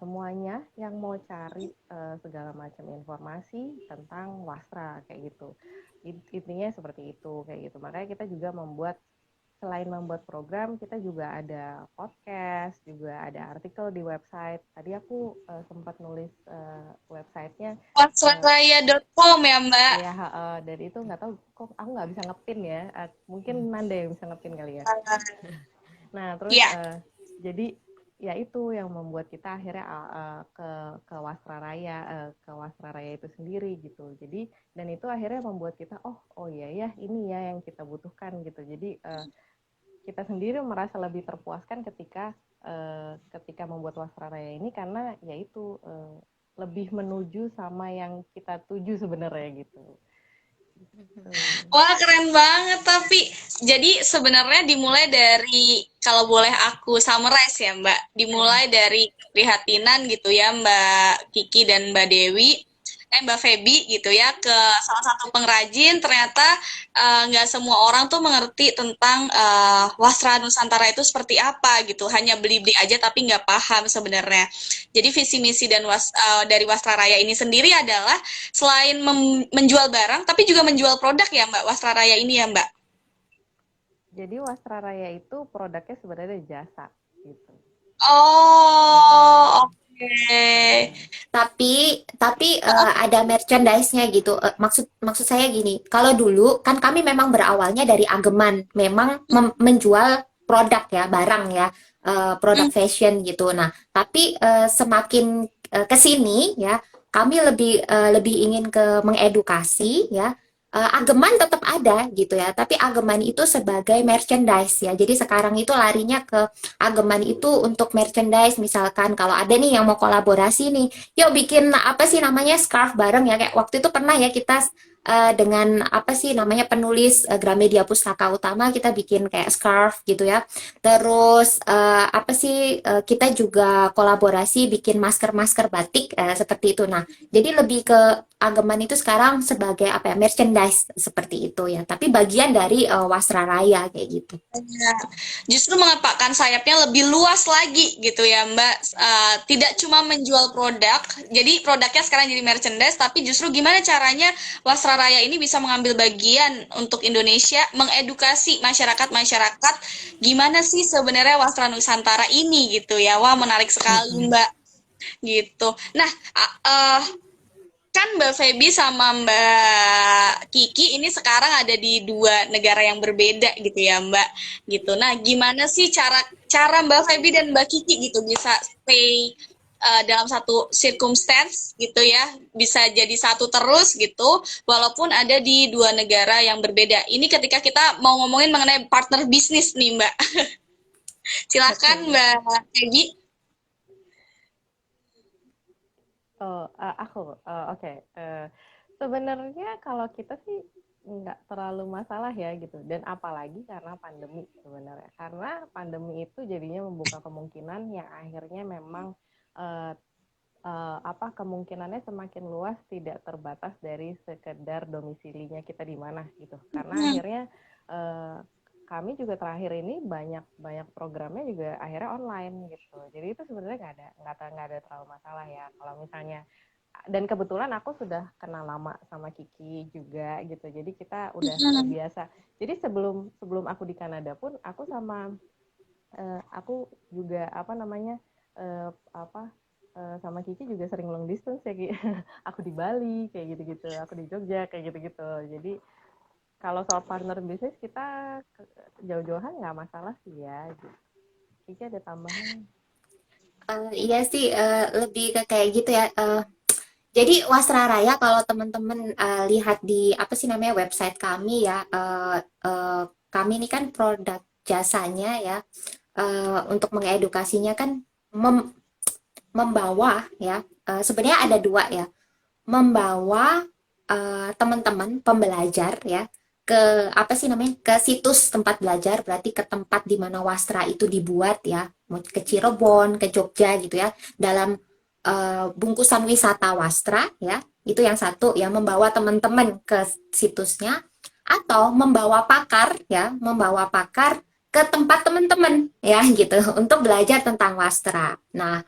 semuanya yang mau cari segala macam informasi tentang wasra kayak gitu. Intinya seperti itu kayak gitu. Makanya kita juga selain membuat program, kita juga ada podcast, juga ada artikel di website. Tadi aku sempat nulis websitenya. Wasraraya.com ya Mbak. Ya, dan itu nggak tahu kok aku nggak bisa ngepin ya. Mungkin Nanda yang bisa ngepin kali ya. Nah, terus Ya. jadi ya itu yang membuat kita akhirnya ke Wasra Raya, ke Wasra Raya itu sendiri gitu. Jadi dan itu akhirnya membuat kita oh iya ya, ini ya yang kita butuhkan gitu. Jadi kita sendiri merasa lebih terpuaskan ketika membuat Wasra Raya ini, karena yaitu lebih menuju sama yang kita tuju sebenarnya gitu. Wah, keren banget. Tapi jadi sebenarnya dimulai dari, kalau boleh aku summarize ya Mbak, dimulai dari keprihatinan gitu ya Mbak Kiki dan Mbak Dewi, Mbak Feby gitu ya, ke salah satu pengrajin. Ternyata nggak semua orang tuh mengerti tentang wasra Nusantara itu seperti apa gitu, hanya beli-beli aja tapi nggak paham sebenarnya. Jadi visi misi dari Wasra Raya ini sendiri adalah selain menjual barang, tapi juga menjual produk ya Mbak, Wasra Raya ini ya Mbak? Jadi Wasra Raya itu produknya sebenarnya jasa gitu. Oh, oke. Tapi ada merchandise-nya gitu. Maksud saya gini, kalau dulu kan kami memang berawalnya dari ageman, memang menjual produk ya, barang ya, produk fashion gitu. Nah, tapi semakin ke sini ya, kami lebih ingin ke mengedukasi ya. Ageman tetap ada gitu ya, tapi ageman itu sebagai merchandise ya. Jadi sekarang itu larinya ke ageman itu untuk merchandise, misalkan kalau ada nih yang mau kolaborasi nih, yuk bikin apa sih namanya scarf bareng ya, kayak waktu itu pernah ya kita dengan apa sih namanya penulis Gramedia Pustaka Utama, kita bikin kayak scarf gitu ya. Terus apa sih kita juga kolaborasi bikin masker-masker batik seperti itu. Nah, jadi lebih ke ageman itu sekarang sebagai apa ya, merchandise seperti itu ya, tapi bagian dari Wasra Raya kayak gitu. Ya, justru mengepakkan sayapnya lebih luas lagi gitu ya Mbak. Tidak cuma menjual produk, jadi produknya sekarang jadi merchandise, tapi justru gimana caranya Wasra Raya ini bisa mengambil bagian untuk Indonesia, mengedukasi masyarakat-masyarakat gimana sih sebenarnya Wasra Nusantara ini gitu ya. Wah, menarik sekali Mbak. Gitu. Nah, kan Mbak Feby sama Mbak Kiki ini sekarang ada di dua negara yang berbeda gitu ya Mbak, gitu. Nah, gimana sih cara cara Mbak Feby dan Mbak Kiki gitu bisa stay dalam satu circumstance gitu ya, bisa jadi satu terus gitu, walaupun ada di dua negara yang berbeda. Ini ketika kita mau ngomongin mengenai partner bisnis nih Mbak. Silakan Mbak Feby. Oke. Sebenarnya kalau kita sih nggak terlalu masalah ya gitu, dan apalagi karena pandemi sebenarnya. Karena pandemi itu jadinya membuka kemungkinan yang akhirnya memang uh, kemungkinannya semakin luas, tidak terbatas dari sekedar domisilinya kita di mana gitu. Karena akhirnya kami juga terakhir ini banyak programnya juga akhirnya online gitu. Jadi itu sebenarnya nggak ada terlalu masalah ya. Kalau misalnya dan kebetulan aku sudah kenal lama sama Kiki juga gitu. Jadi kita udah Mm-mm. terbiasa. Jadi sebelum sebelum aku di Kanada pun aku sama aku juga apa namanya apa sama Kiki juga sering long distance ya Ki. Aku di Bali kayak gitu-gitu, aku di Jogja kayak gitu-gitu. Jadi kalau soal partner bisnis kita jauh-jauhan nggak masalah sih ya. Gitu. Kiki ada tambahan? Iya sih, lebih ke kayak gitu ya. Jadi Wasra Raya kalau teman-teman lihat di apa sih namanya website kami ya, kami ini kan produk jasanya ya, untuk mengedukasinya kan mem- membawa ya, sebenarnya ada dua ya, membawa teman-teman pembelajar ya ke apa sih namanya ke situs tempat belajar, berarti ke tempat di mana wastra itu dibuat ya, mau ke Cirebon, ke Jogja gitu ya, dalam bungkusan wisata wastra ya, itu yang satu ya, membawa teman-teman ke situsnya, atau membawa pakar ke tempat teman-teman ya gitu untuk belajar tentang wastra. Nah,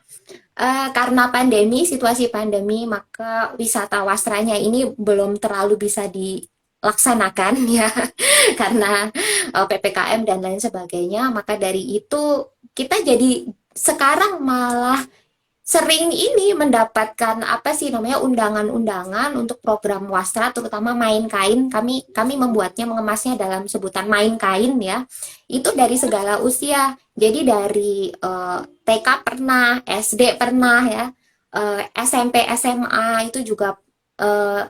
karena pandemi, situasi pandemi, maka wisata wastranya ini belum terlalu bisa dilaksanakan ya, karena PPKM dan lain sebagainya. Maka dari itu kita jadi sekarang malah sering ini mendapatkan apa sih namanya undangan-undangan untuk program wastra, terutama main kain. Kami membuatnya, mengemasnya dalam sebutan main kain ya. Itu dari segala usia. Jadi dari TK pernah, SD pernah ya, SMP SMA itu juga,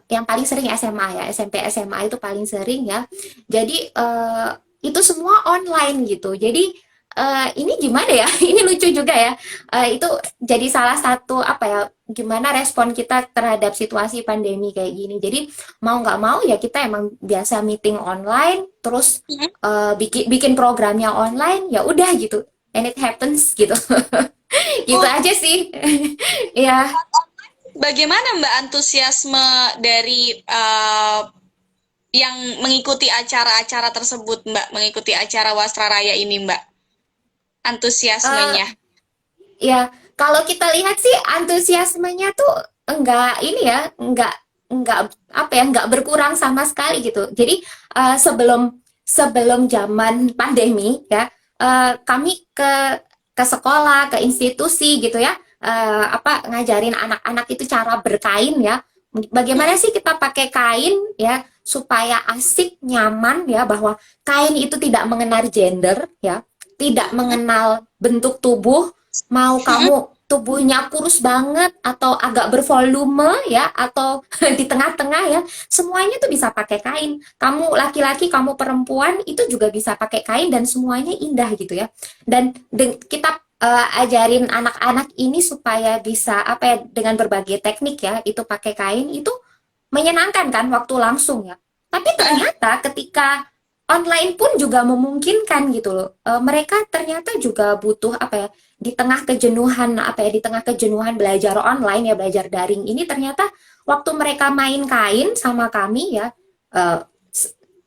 yang paling sering SMA ya, SMP SMA itu paling sering ya. Jadi itu semua online gitu. Jadi ini gimana ya? Ini lucu juga ya. Itu jadi salah satu apa ya, gimana respon kita terhadap situasi pandemi kayak gini. Jadi mau nggak mau ya kita emang biasa meeting online, terus bikin bikin programnya online, ya udah gitu, and it happens gitu. Gitu Oh, aja sih. Ya. bagaimana Mbak antusiasme dari yang mengikuti acara-acara tersebut, Mbak, mengikuti acara Wastra Raya ini, Mbak? eh, Antusiasmenya. Ya, kalau kita lihat sih antusiasmenya tuh enggak ini ya, enggak apa ya, enggak berkurang sama sekali gitu. Jadi sebelum sebelum zaman pandemi ya, kami ke sekolah, ke institusi gitu ya, apa ngajarin anak-anak itu cara berkain ya. Bagaimana sih kita pakai kain ya supaya asik, nyaman ya, bahwa kain itu tidak mengenal gender ya, tidak mengenal bentuk tubuh, mau kamu tubuhnya kurus banget atau agak bervolume ya, atau di tengah-tengah ya, semuanya tuh bisa pakai kain. Kamu laki-laki, kamu perempuan itu juga bisa pakai kain dan semuanya indah gitu ya. Dan kita ajarin anak-anak ini supaya bisa apa ya, dengan berbagai teknik ya, itu pakai kain itu menyenangkan kan waktu langsung ya. Tapi ternyata ketika online pun juga memungkinkan gitu loh. Mereka ternyata juga butuh apa ya, di tengah kejenuhan apa ya, di tengah kejenuhan belajar online ya, belajar daring ini, ternyata waktu mereka main kain sama kami ya, eh,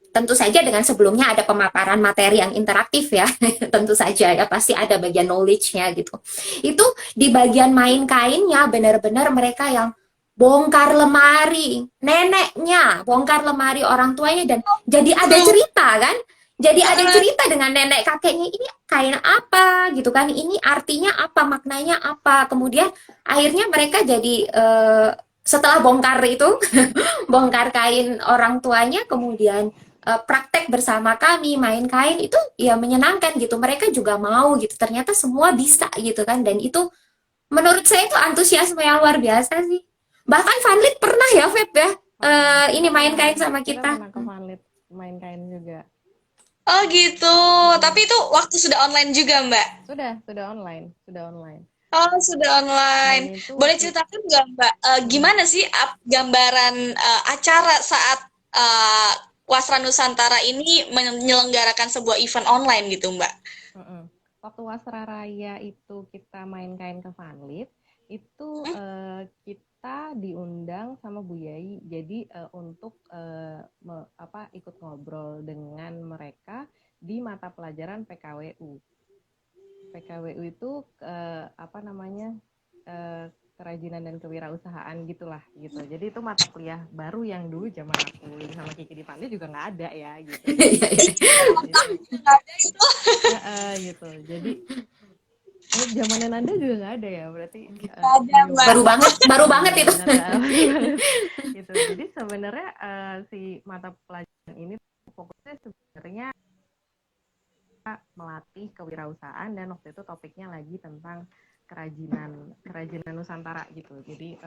tentu saja dengan sebelumnya ada pemaparan materi yang interaktif ya. Tentu saja ya, pasti ada bagian knowledge-nya gitu. Itu di bagian main kainnya benar-benar mereka yang bongkar lemari neneknya, bongkar lemari orang tuanya, dan jadi ada Tuh. cerita kan, jadi ada cerita dengan nenek kakeknya, ini kain apa gitu kan, ini artinya apa, maknanya apa. Kemudian akhirnya mereka jadi setelah bongkar itu bongkar kain orang tuanya, kemudian praktek bersama kami main kain, itu ya menyenangkan gitu, mereka juga mau gitu, ternyata semua bisa gitu kan. Dan itu menurut saya itu antusiasme yang luar biasa sih. Bahkan Vanlit pernah ya, Feb ya, Pernah. ini main kain sama Kita kita. pernah ke Vanlit main kain juga. Oh gitu. Tapi Mm-mm. itu waktu sudah online juga, Mbak? Sudah online, sudah online. Oh, sudah Dan online. itu Boleh ceritakan nggak, Mbak, mm, gimana sih gambaran acara saat eh, Wasra Nusantara ini menyelenggarakan sebuah event online gitu, Mbak? mm-mm. Waktu Wasra Raya itu kita main kain ke Vanlit, itu Hmm? kita diundang sama Bu Yai. Jadi untuk ikut ngobrol dengan mereka di mata pelajaran PKWU. PKWU itu apa namanya? kerajinan dan kewirausahaan gitulah gitu. Jadi itu mata kuliah baru yang dulu zaman aku sama Kiki di Pandai juga nggak ada ya gitu. Iya, iya. Gitu. Nggak ada itu. Gitu. Jadi zamanan Anda juga nggak ada ya, berarti Nggak ada, belum. Mbak. Baru banget itu. Benar, baru banget. Gitu. Jadi sebenarnya si mata pelajaran ini fokusnya sebenarnya melatih kewirausahaan, dan waktu itu topiknya lagi tentang kerajinan Nusantara gitu. Jadi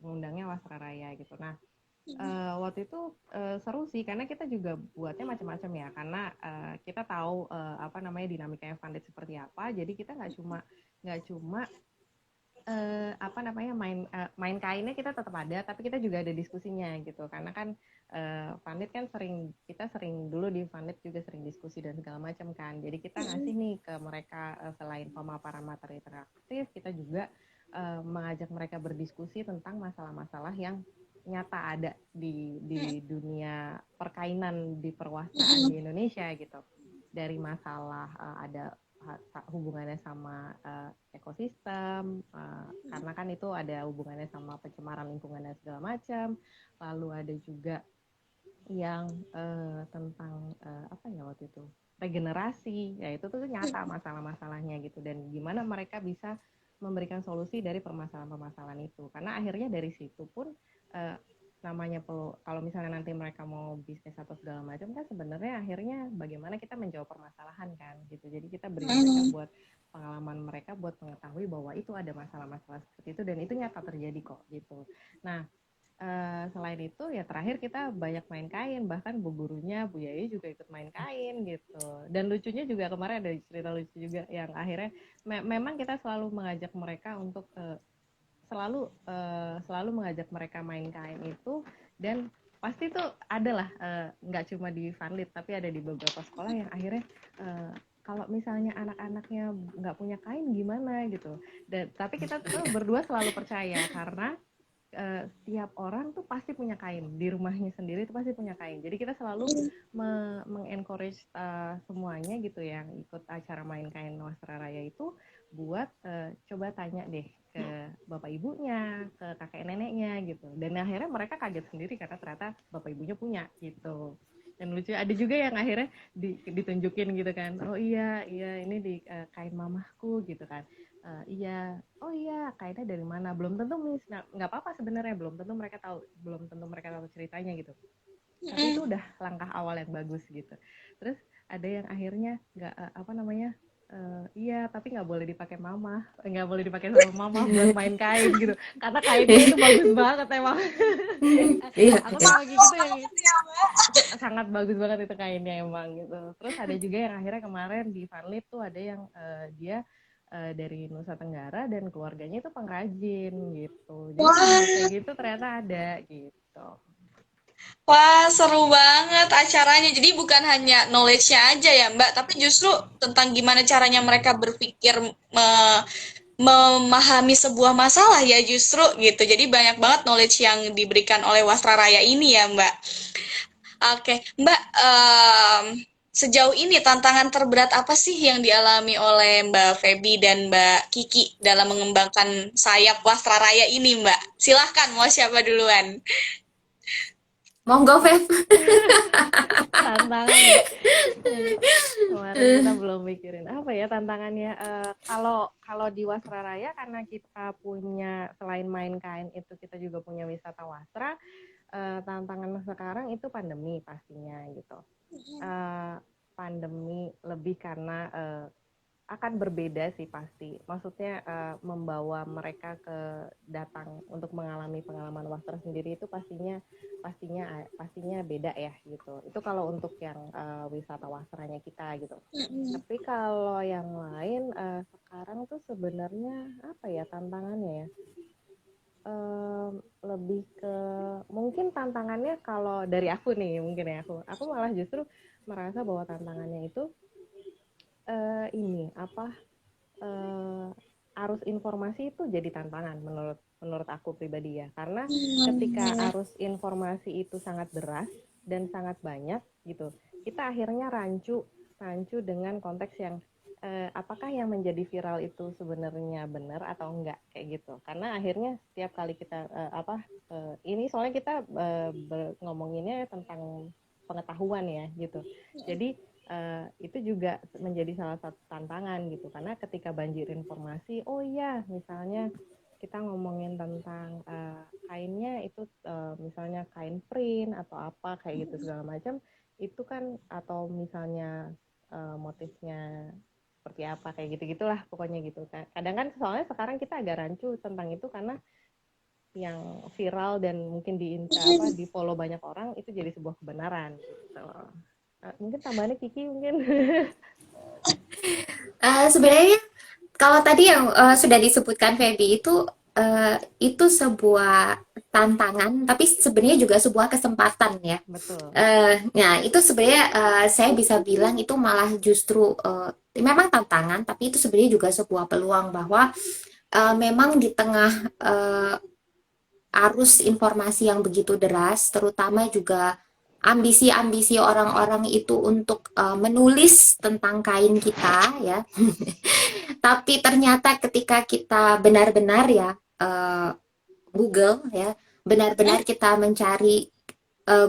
mengundangnya Wasra Raya gitu. Nah, waktu itu seru sih karena kita juga buatnya macam-macam ya, karena kita tahu apa namanya dinamikanya funded seperti apa. Jadi kita nggak cuma apa namanya main kainnya kita tetap ada, tapi kita juga ada diskusinya gitu, karena kan Fundit kan kita sering dulu di Fundit juga sering diskusi dan segala macam kan. Jadi kita ngasih nih ke mereka selain pemaparan materi interaktif, kita juga mengajak mereka berdiskusi tentang masalah-masalah yang nyata ada di dunia perkainan di perwakilan di Indonesia gitu. Dari masalah ada hubungannya sama ekosistem, karena kan itu ada hubungannya sama pencemaran lingkungan dan segala macam. Lalu ada juga yang tentang apa ya waktu itu, regenerasi, ya itu tuh nyata masalah-masalahnya gitu, dan gimana mereka bisa memberikan solusi dari permasalahan-permasalahan itu. Karena akhirnya dari situ pun namanya kalau misalnya nanti mereka mau bisnis atau segala macam kan sebenarnya akhirnya bagaimana kita menjawab permasalahan kan gitu. Jadi kita beri mereka buat pengalaman mereka buat mengetahui bahwa itu ada masalah-masalah seperti itu dan itu nyata terjadi kok gitu. Nah, selain itu ya terakhir kita banyak main kain, bahkan bu gurunya Bu Yai juga ikut main kain gitu. Dan lucunya juga kemarin ada cerita lucu juga yang akhirnya memang kita selalu mengajak mereka untuk selalu mengajak mereka main kain itu, dan pasti tuh adalah nggak cuma di Funlit tapi ada di beberapa sekolah yang akhirnya kalau misalnya anak-anaknya nggak punya kain gimana gitu. Dan tapi kita tuh berdua selalu percaya karena setiap orang tuh pasti punya kain di rumahnya sendiri, itu pasti punya kain. Jadi kita selalu mengencourage semuanya gitu yang ikut acara main kain Wasra Raya itu buat coba tanya deh ke bapak ibunya, ke kakek neneknya gitu. Dan akhirnya mereka kaget sendiri karena ternyata bapak ibunya punya gitu. Dan lucu ada juga yang akhirnya ditunjukin gitu kan, oh iya ini di kain mamahku gitu kan. Iya, oh iya kainnya dari mana, belum tentu nggak apa-apa sebenarnya, belum tentu mereka tahu ceritanya gitu, tapi itu udah langkah awal yang bagus gitu. Terus ada yang akhirnya nggak apa namanya iya tapi nggak boleh dipakai sama mama buat main kain gitu, karena kainnya itu bagus banget emang. Aku sama gitu yang sangat bagus banget itu kainnya emang gitu. Terus ada juga yang akhirnya kemarin di Funlit tuh ada yang dia dari Nusa Tenggara dan keluarganya itu pengrajin gitu. Jadi kayak gitu ternyata ada gitu. Wah, seru banget acaranya. Jadi bukan hanya knowledge-nya aja ya, Mbak, tapi justru tentang gimana caranya mereka berpikir memahami sebuah masalah ya justru gitu. Jadi banyak banget knowledge yang diberikan oleh Wasra Raya ini ya, Mbak. Oke, Mbak, sejauh ini tantangan terberat apa sih yang dialami oleh Mbak Feby dan Mbak Kiki dalam mengembangkan sayap Wasra Raya ini, Mbak? Silahkan, mau siapa duluan? Monggo, Feb. Tantangan ya. Kemarin kita belum mikirin apa ya tantangannya. Kalau di Wasra Raya karena kita punya selain main kain itu kita juga punya wisata wasra. Tantangan sekarang itu pandemi pastinya gitu. Pandemi lebih karena akan berbeda sih pasti. Maksudnya membawa mereka datang untuk mengalami pengalaman wasra sendiri itu pastinya beda ya gitu. Itu kalau untuk yang wisata wasranya kita gitu. Tapi kalau yang lain sekarang tuh sebenarnya apa ya tantangannya ya? Lebih ke mungkin tantangannya kalau dari aku nih mungkin ya aku malah justru merasa bahwa tantangannya itu arus informasi itu jadi tantangan menurut aku pribadi ya, karena ketika arus informasi itu sangat deras dan sangat banyak gitu, kita akhirnya rancu dengan konteks yang apakah yang menjadi viral itu sebenarnya benar atau enggak kayak gitu. Karena akhirnya setiap kali kita ini soalnya kita ngomonginnya tentang pengetahuan ya gitu. Jadi itu juga menjadi salah satu tantangan gitu, karena ketika banjir informasi, oh iya misalnya kita ngomongin tentang kainnya itu misalnya kain print atau apa kayak gitu segala macam, itu kan, atau misalnya motifnya seperti apa kayak gitu-gitulah pokoknya gitu. Kadang kan soalnya sekarang kita agak rancu tentang itu karena yang viral dan mungkin di follow banyak orang itu jadi sebuah kebenaran gitu. Mungkin tambahannya Kiki mungkin. Sebenarnya kalau tadi yang sudah disebutkan Feby itu sebuah tantangan, tapi sebenarnya juga sebuah kesempatan ya. Betul. Nah, itu sebenarnya saya bisa bilang itu malah justru memang tantangan, tapi itu sebenarnya juga sebuah peluang bahwa memang di tengah arus informasi yang begitu deras, terutama juga ambisi-ambisi orang-orang itu untuk menulis tentang kain kita ya. Tapi ternyata ketika kita benar-benar ya Google ya, benar-benar kita mencari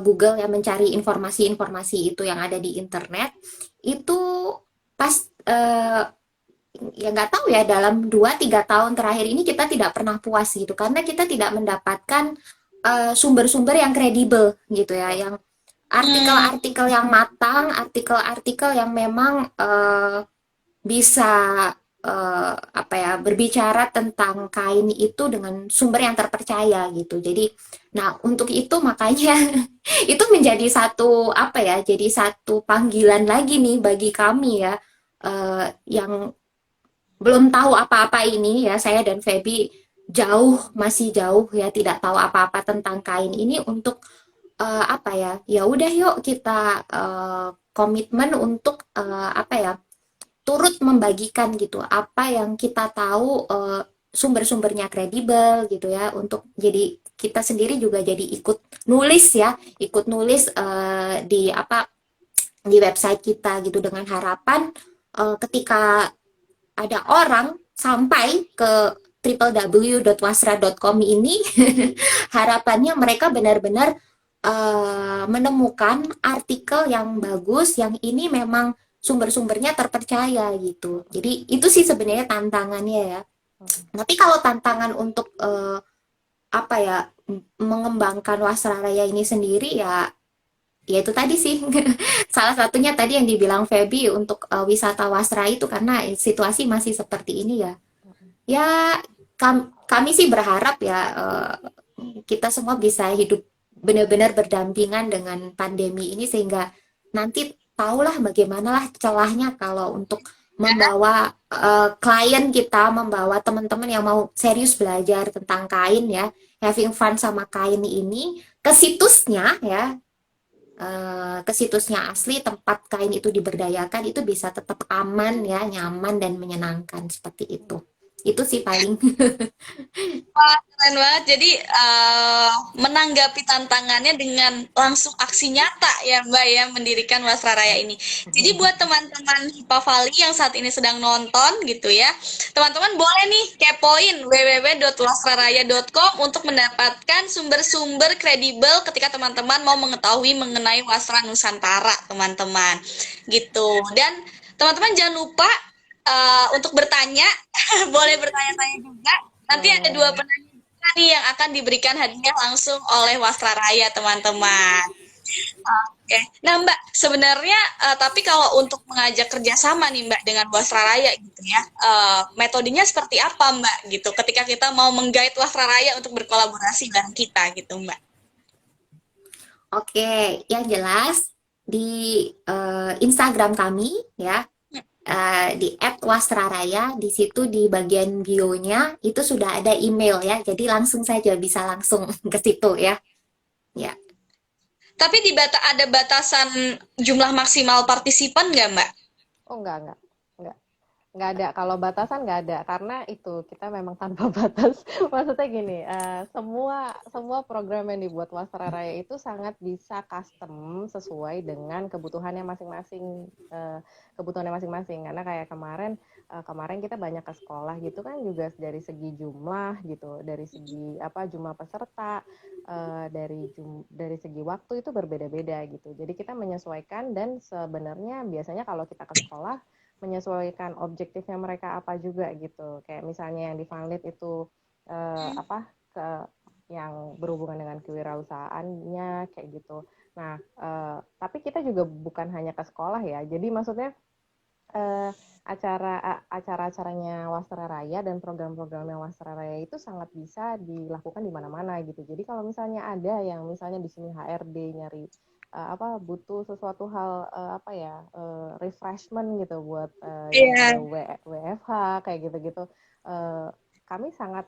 Google ya, mencari informasi-informasi itu yang ada di internet, itu pas uh, ya nggak tahu ya, dalam 2-3 tahun terakhir ini kita tidak pernah puas gitu karena kita tidak mendapatkan sumber-sumber yang kredibel gitu ya, yang artikel-artikel yang matang, artikel-artikel yang memang bisa apa ya, berbicara tentang kain itu dengan sumber yang terpercaya gitu. Jadi, nah untuk itu makanya itu menjadi satu apa ya, jadi satu panggilan lagi nih bagi kami ya, yang belum tahu apa-apa ini ya, saya dan Feby masih jauh ya, tidak tahu apa-apa tentang kain ini, untuk apa ya, ya udah yuk kita komitmen untuk apa ya, turut membagikan gitu apa yang kita tahu, sumber-sumbernya kredibel gitu ya, untuk jadi kita sendiri juga jadi ikut nulis ya, ikut nulis di apa, di website kita gitu, dengan harapan ketika ada orang sampai ke www.wasra.com ini harapannya mereka benar-benar menemukan artikel yang bagus, yang ini memang sumber-sumbernya terpercaya gitu. Jadi itu sih sebenarnya tantangannya ya. Tapi kalau tantangan untuk apa ya, mengembangkan Wasra Raya ini sendiri ya, ya itu tadi sih salah satunya tadi yang dibilang Feby, untuk wisata Wasra itu karena situasi masih seperti ini ya. Ya kami sih berharap ya kita semua bisa hidup benar-benar berdampingan dengan pandemi ini, sehingga nanti tahulah bagaimana lah celahnya kalau untuk membawa klien kita, membawa teman-teman yang mau serius belajar tentang kain ya, having fun sama kain ini, ke situsnya ya, ke situsnya asli tempat kain itu diberdayakan, itu bisa tetap aman ya, nyaman dan menyenangkan seperti itu. Itu sih paling. Wah, keren banget. Jadi menanggapi tantangannya dengan langsung aksi nyata ya Mbak ya, mendirikan Wasra Raya ini. Jadi buat teman-teman Hipa Valley yang saat ini sedang nonton gitu ya, teman-teman boleh nih kepoin www.wasraraya.com untuk mendapatkan sumber-sumber kredibel ketika teman-teman mau mengetahui mengenai Wasra Nusantara, teman-teman. Gitu. Dan teman-teman jangan lupa untuk bertanya, boleh bertanya-tanya juga. Nanti ada 2 penanya nih yang akan diberikan hadiah langsung oleh Wasra Raya, teman-teman. Oke. Nah, Mbak, sebenarnya tapi kalau untuk mengajak kerjasama nih Mbak dengan Wasra Raya gitu ya, metodenya seperti apa Mbak gitu, ketika kita mau menggait Wasra Raya untuk berkolaborasi dengan kita gitu Mbak? Oke, yang jelas di Instagram kami ya, di @wasraraya, di situ di bagian bio-nya itu sudah ada email ya, jadi langsung saja bisa langsung ke situ ya. Ya. Tapi ada batasan jumlah maksimal partisipan nggak Mbak? Oh enggak. nggak ada, kalau batasan nggak ada, karena itu kita memang tanpa batas. Maksudnya gini, semua semua program yang dibuat Wasra Raya itu sangat bisa custom sesuai dengan kebutuhannya masing-masing, kebutuhannya masing-masing. Karena kayak kemarin kita banyak ke sekolah gitu kan, juga dari segi jumlah gitu, dari segi apa jumlah peserta, dari segi waktu itu berbeda-beda gitu. Jadi kita menyesuaikan, dan sebenarnya biasanya kalau kita ke sekolah menyesuaikan objektifnya mereka apa juga gitu. Kayak misalnya yang di Funlit itu apa ke yang berhubungan dengan kewirausahaannya kayak gitu. Nah, tapi kita juga bukan hanya ke sekolah ya. Jadi maksudnya eh, acara-acaranya Wasra Raya dan program-programnya Wasra Raya itu sangat bisa dilakukan di mana-mana gitu. Jadi kalau misalnya ada yang misalnya di sini HRD nyari apa butuh sesuatu hal apa ya refreshment gitu buat yang ada Iya. WFH kayak gitu-gitu, eh, kami sangat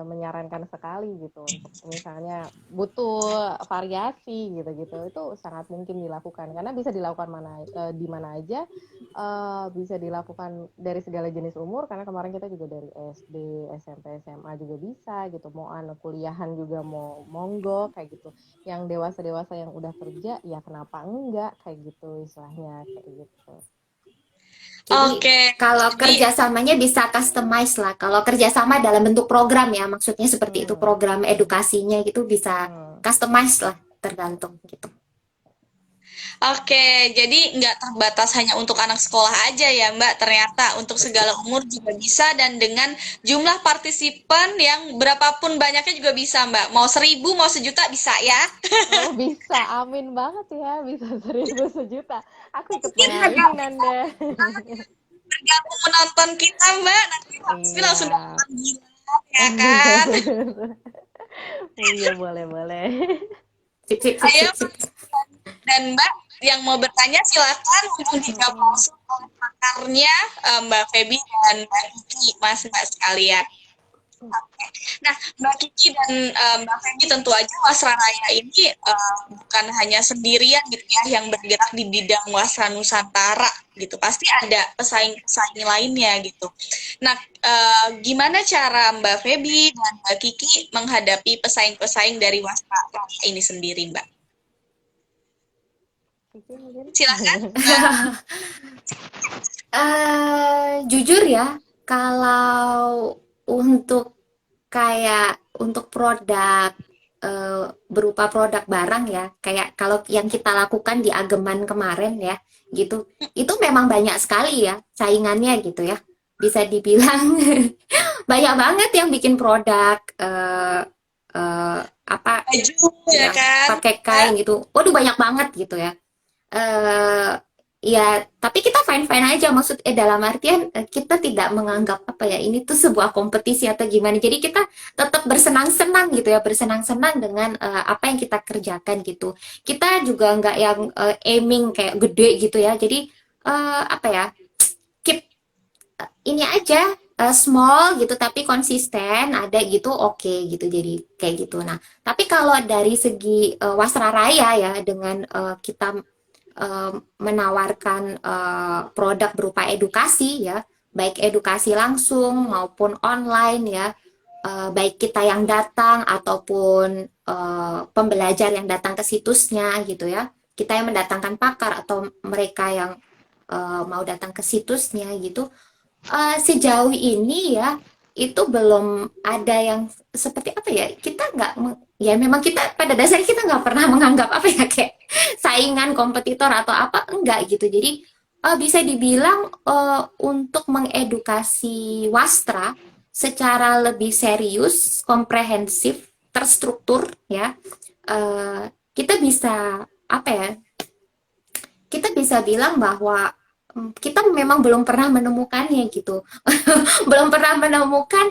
menyarankan sekali gitu untuk misalnya butuh variasi gitu-gitu, itu sangat mungkin dilakukan karena bisa dilakukan di mana aja, bisa dilakukan dari segala jenis umur, karena kemarin kita juga dari SD, SMP, SMA juga bisa gitu, mau anak kuliahan juga mau monggo kayak gitu, yang dewasa-dewasa yang udah kerja ya kenapa enggak kayak gitu istilahnya kayak gitu. Jadi Oke, kalau jadi kerjasamanya bisa customize lah. Kalau kerjasama dalam bentuk program ya, maksudnya seperti itu Hmm, program edukasinya gitu bisa hmm. customize lah, tergantung gitu. oke, jadi nggak terbatas hanya untuk anak sekolah aja ya, Mbak. Ternyata untuk segala umur juga bisa dan dengan jumlah partisipan yang berapapun banyaknya juga bisa, Mbak. Mau 1.000, mau sejuta bisa ya. Oh bisa, amin banget ya, bisa 1.000 1 juta. Aku ikut Mungkin mau ini Nanda. tergantung menonton kita, Mbak. Nanti pasti Iya, langsung dapat gila, ya kan? iya boleh boleh. Sip, sip, sip, Ayo, sip, sip. dan Mbak yang mau bertanya silakan langsung dijawab Mm-mm. langsung oleh pakarnya, Mbak Feby dan Mbak Kiki, Mas sekalian. Nah, Mbak Kiki dan Mbak Feby tentu aja Wasra Raya ini bukan hanya sendirian gitu ya yang bergerak di bidang Wasra Nusantara gitu. Pasti ada pesaing-pesaing lainnya gitu. Nah, gimana cara Mbak Feby dan Mbak Kiki menghadapi pesaing-pesaing dari Wasra Raya ini sendiri, Mbak? Kiki mungkin. Silakan, Mbak. Jujur ya, kalau untuk kayak untuk produk berupa produk barang ya, kayak kalau yang kita lakukan di Ageman kemarin ya, gitu, itu memang banyak sekali ya saingannya gitu ya. Bisa dibilang banyak banget yang bikin produk apa Baju ya yang kan, pakai Mbak? kain gitu. Waduh banyak banget gitu ya. eh Ya, tapi kita fine-fine aja, maksud dalam artian kita tidak menganggap apa ya ini tuh sebuah kompetisi atau gimana. Jadi kita tetap bersenang-senang gitu ya, bersenang-senang dengan apa yang kita kerjakan gitu. Kita juga nggak yang aiming kayak gede gitu ya. Jadi apa ya, keep ini aja small gitu tapi konsisten ada gitu, oke gitu, jadi kayak gitu. Nah, tapi kalau dari segi Wasra Raya ya, dengan kita menawarkan produk berupa edukasi ya, baik edukasi langsung maupun online ya, baik kita yang datang ataupun pembelajar yang datang ke situsnya gitu ya, kita yang mendatangkan pakar atau mereka yang mau datang ke situsnya gitu. Sejauh ini ya itu belum ada yang seperti apa ya, kita nggak ya memang kita pada dasarnya kita nggak pernah menganggap apa ya kayak saingan kompetitor atau apa, enggak gitu. Jadi bisa dibilang untuk mengedukasi Wastra secara lebih serius, komprehensif, terstruktur ya, kita bisa apa ya, kita bisa bilang bahwa kita memang belum pernah menemukannya gitu. Belum pernah menemukan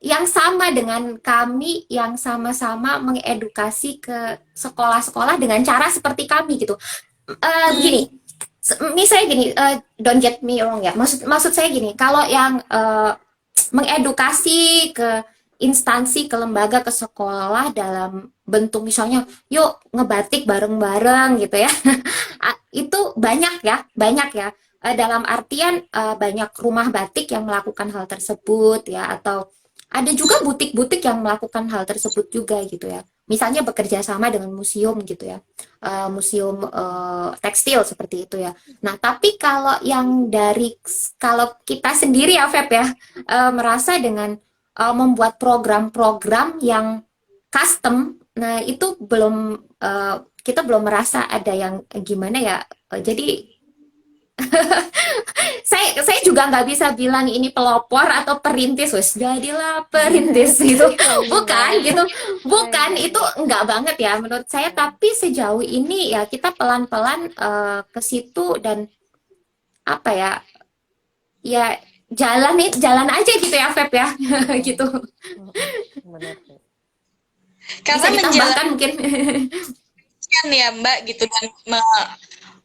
yang sama dengan kami yang sama-sama mengedukasi ke sekolah-sekolah dengan cara seperti kami gitu. Hmm, Begini, misalnya gini, don't get me wrong ya. Maksud maksud saya gini, kalau yang mengedukasi ke instansi, ke lembaga, ke sekolah dalam bentuk misalnya, yuk ngebatik bareng-bareng gitu ya. Itu banyak ya, banyak ya. dalam artian banyak rumah batik yang melakukan hal tersebut ya, atau ada juga butik-butik yang melakukan hal tersebut juga gitu ya. Misalnya bekerja sama dengan museum gitu ya, museum tekstil seperti itu ya. Nah, tapi kalau yang dari kalau kita sendiri ya Feb ya, merasa dengan membuat program-program yang custom, nah itu belum kita belum merasa ada yang gimana ya. Jadi saya juga nggak bisa bilang ini pelopor atau perintis, wes jadilah perintis gitu, Ya bukan enggak. gitu, Ya bukan enggak, itu enggak. nggak banget ya menurut saya. Tapi sejauh ini ya kita pelan-pelan ke situ, dan apa ya, ya jalan aja gitu ya Feb ya, gitu. Bener sih. Bisa Karena ditambahkan mungkin. menjelaskan ya Mbak gitu dan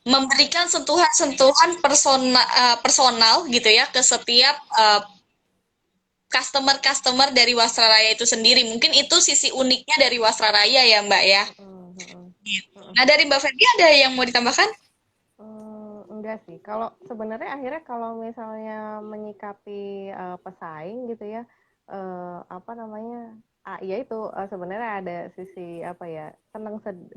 memberikan sentuhan-sentuhan personal gitu ya ke setiap customer-customer dari Wastraraya itu sendiri. Mungkin itu sisi uniknya dari Wastraraya ya Mbak ya. Nah dari Mbak Feby ada yang mau ditambahkan? Enggak sih. Kalau sebenarnya akhirnya kalau misalnya menyikapi pesaing gitu ya, apa namanya? Ya itu sebenarnya ada sisi apa ya?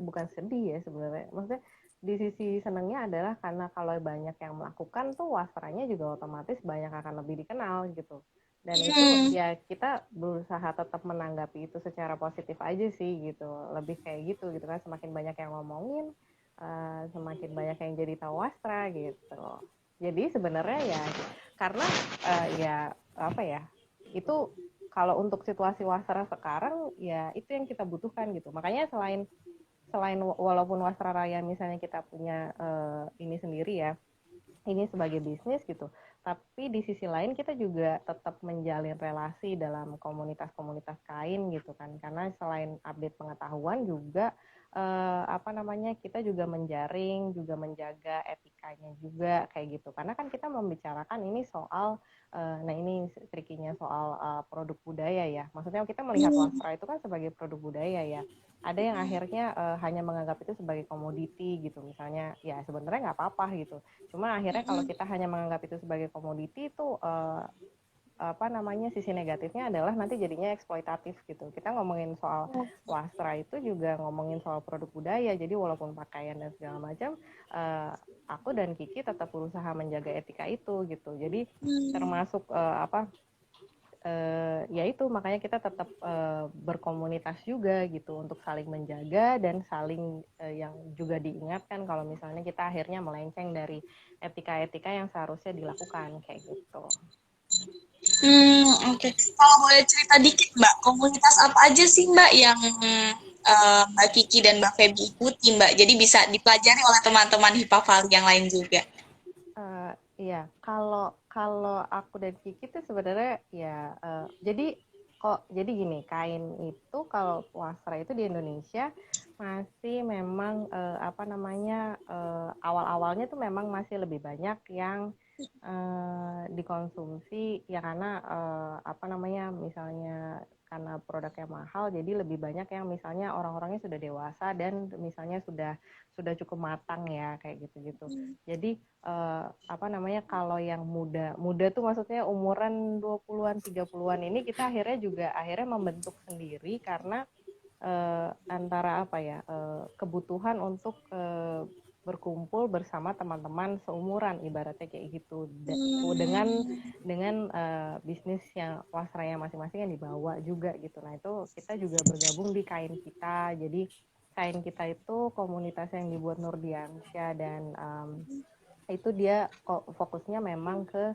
Bukan sedih ya sebenarnya. Maksudnya di sisi senangnya adalah karena kalau banyak yang melakukan tuh wastranya juga otomatis banyak akan lebih dikenal gitu. Dan itu Hmm, ya kita berusaha tetap menanggapi itu secara positif aja sih gitu. Lebih kayak gitu kan, semakin banyak yang ngomongin semakin banyak yang jadi tahu wastra gitu. Jadi sebenarnya ya karena ya apa ya, itu kalau untuk situasi wastra sekarang ya itu yang kita butuhkan gitu. Makanya selain selain walaupun Wastra Raya misalnya kita punya ini sendiri ya, ini sebagai bisnis gitu. Tapi di sisi lain kita juga tetap menjalin relasi dalam komunitas-komunitas kain gitu kan. Karena selain update pengetahuan juga apa namanya, kita juga menjaring, juga menjaga etikanya juga kayak gitu. Karena kan kita membicarakan ini soal nah ini trikinya soal produk budaya ya. Maksudnya kita melihat hmm, wastra itu kan sebagai produk budaya ya. Ada yang akhirnya hanya menganggap itu sebagai komoditi gitu. Misalnya ya sebenarnya nggak apa-apa gitu. Cuma akhirnya kalau kita hanya menganggap itu sebagai komoditi itu apa namanya, sisi negatifnya adalah nanti jadinya eksploitatif gitu. Kita ngomongin soal wastra itu juga ngomongin soal produk budaya. Jadi walaupun pakaian dan segala macam, aku dan Kiki tetap berusaha menjaga etika itu gitu. Jadi termasuk apa ya itu makanya kita tetap berkomunitas juga gitu untuk saling menjaga dan saling yang juga diingatkan kalau misalnya kita akhirnya melenceng dari etika-etika yang seharusnya dilakukan kayak gitu. oke. Kalau boleh cerita dikit Mbak, komunitas apa aja sih Mbak yang Mbak Kiki dan Mbak Feby ikuti Mbak? Jadi bisa dipelajari oleh teman-teman Hipavali yang lain juga. Iya, kalau kalau aku dan Kiki tuh sebenarnya ya jadi gini, kain itu kalau wasra itu di Indonesia masih memang apa namanya awal-awalnya tuh memang masih lebih banyak yang dikonsumsi ya karena apa namanya misalnya karena produknya mahal jadi lebih banyak yang misalnya orang-orangnya sudah dewasa dan misalnya sudah cukup matang ya kayak gitu-gitu. Jadi apa namanya kalau yang muda tuh maksudnya umuran 20-an 30-an ini kita akhirnya juga akhirnya membentuk sendiri karena antara apa ya kebutuhan untuk berkumpul bersama teman-teman seumuran ibaratnya kayak gitu dengan bisnis yang wasraya masing-masing yang dibawa juga gitu. Nah itu kita juga bergabung di kain kita. Jadi kain kita itu komunitas yang dibuat Nurdiansyah dan itu dia fokusnya memang ke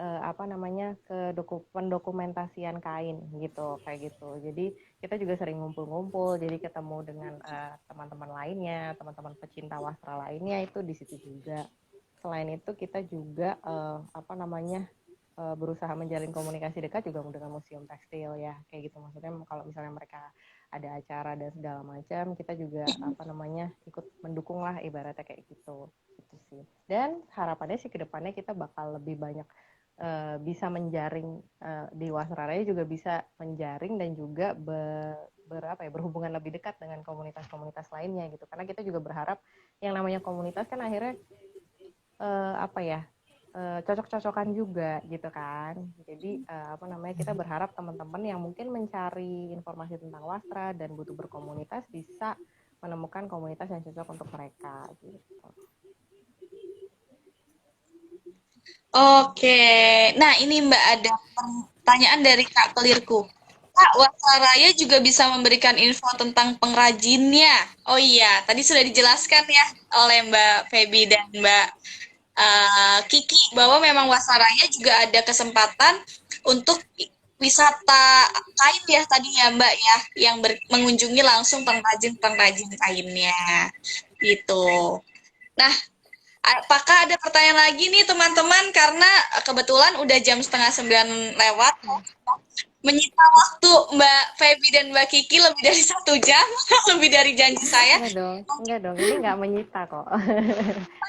apa namanya ke pendokumentasian kain gitu kayak gitu. Jadi kita juga sering ngumpul-ngumpul, jadi ketemu dengan teman-teman lainnya, teman-teman pecinta wastra lainnya itu di situ juga. Selain itu kita juga apa namanya berusaha menjalin komunikasi dekat juga dengan museum tekstil ya kayak gitu. Maksudnya kalau misalnya mereka ada acara dan segala macam kita juga apa namanya ikut mendukung lah ibaratnya kayak gitu gitu sih. Dan harapannya sih kedepannya kita bakal lebih banyak bisa menjaring di Wasraraya juga bisa menjaring dan juga berhubungan lebih dekat dengan komunitas-komunitas lainnya gitu karena kita juga berharap yang namanya komunitas kan akhirnya apa ya cocok-cocokan juga gitu kan. Jadi apa namanya, kita berharap teman-teman yang mungkin mencari informasi tentang Wastra dan butuh berkomunitas bisa menemukan komunitas yang cocok untuk mereka gitu. Oke, nah ini Mbak ada pertanyaan dari Kak Kelirku. Kak, Wasaraya juga bisa memberikan info tentang pengrajinnya. Oh iya, tadi sudah dijelaskan ya oleh Mbak Feby dan Mbak Kiki bahwa memang Wasaraya juga ada kesempatan untuk wisata kain ya tadi ya Mbak ya, yang mengunjungi langsung pengrajin-pengrajin kainnya. Gitu. Nah, apakah ada pertanyaan lagi nih teman-teman? Karena kebetulan udah jam setengah 9 lewat. Menyita waktu Mbak Feby dan Mbak Kiki lebih dari 1 jam, lebih dari janji saya. Enggak dong, ini nggak menyita kok.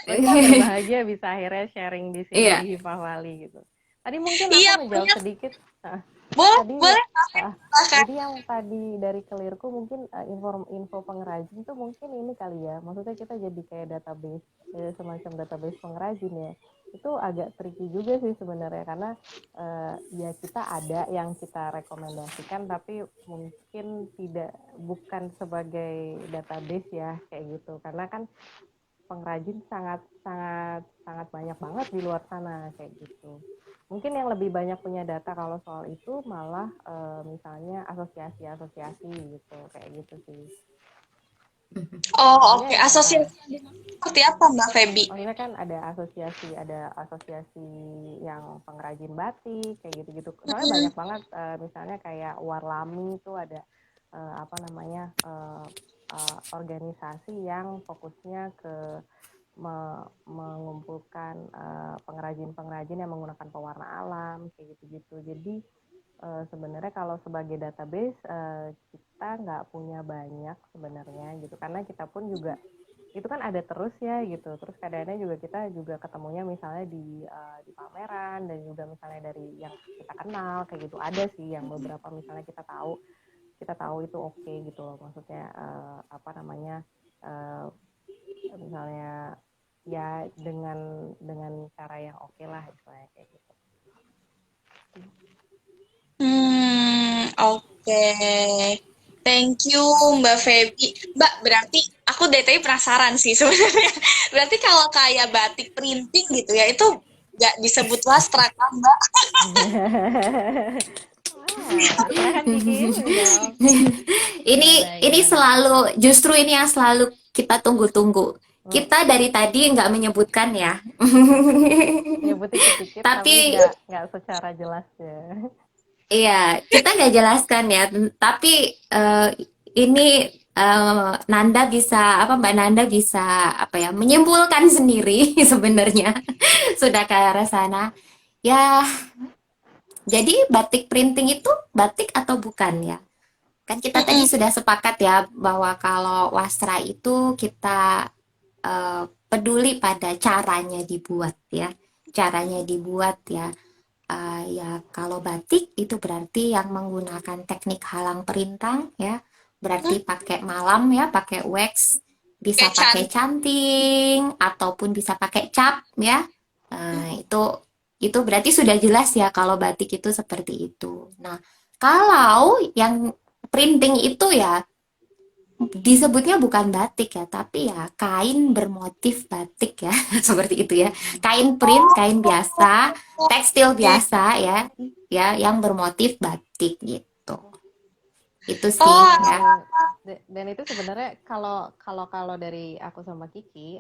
Mereka berbahagia bisa akhirnya sharing di sini Iya. di Hifah Wali gitu. Tadi mungkin aku Iya, menjawab banyak. sedikit. Boleh, Tadi boleh. Silakan. jadi yang tadi dari kelirku mungkin info pengrajin tuh mungkin ini kali ya. Maksudnya kita jadi kayak database, semacam database pengrajin ya. Itu agak tricky juga sih sebenarnya karena ya kita ada yang kita rekomendasikan tapi mungkin bukan sebagai database ya kayak gitu. Karena kan pengrajin sangat sangat sangat banyak banget di luar sana kayak gitu. Mungkin yang lebih banyak punya data kalau soal itu malah misalnya asosiasi-asosiasi gitu kayak gitu sih. Oh, Soalnya oke. ya Asosiasi seperti apa Mbak Feby? maksudnya kan ada asosiasi yang pengrajin batik kayak gitu-gitu. Soalnya banyak banget misalnya kayak Warlami itu ada apa namanya organisasi yang fokusnya ke mengumpulkan pengrajin-pengrajin yang menggunakan pewarna alam kayak gitu-gitu. Jadi sebenarnya kalau sebagai database kita nggak punya banyak sebenarnya gitu karena kita pun juga itu kan ada terus ya gitu. Terus kadang-kadang juga kita juga ketemunya misalnya di pameran dan juga misalnya dari yang kita kenal kayak gitu ada sih yang beberapa misalnya kita tahu itu oke gitu loh maksudnya apa namanya misalnya ya dengan cara yang oke lah istilahnya kayak gitu. Oke. Thank you Mbak Feby. Mbak, berarti aku dari tadi penasaran sih sebenarnya. Berarti kalau kayak batik printing gitu ya, itu nggak disebut wastra kan Mbak? Silahkan Kiki menjawab. Ini Gimana? selalu justru ini yang selalu kita tunggu-tunggu. Kita dari tadi nggak menyebutkan ya. Nyebut dikit-dikit tapi Tapi nggak secara jelas ya. iya, kita nggak jelaskan ya. Tapi ini Nanda bisa apa Mbak Nanda bisa apa ya menyimpulkan sendiri sebenarnya sudah ke arah sana. Ya, jadi batik printing itu batik atau bukan ya? Kan kita tadi sudah sepakat ya bahwa kalau wastra itu kita peduli pada caranya dibuat ya. Caranya dibuat ya. Ya kalau batik itu berarti yang menggunakan teknik halang perintang ya. Berarti pakai malam ya, pakai wax, bisa Kayak pakai canting ataupun bisa pakai cap ya. Itu berarti sudah jelas ya kalau batik itu seperti itu. Nah, kalau yang printing itu ya disebutnya bukan batik ya, tapi ya kain bermotif batik ya, seperti itu ya. Kain print, kain biasa, tekstil biasa ya, ya yang bermotif batik gitu. Itu sih Oh, ya. Dan itu sebenarnya kalau dari aku sama Kiki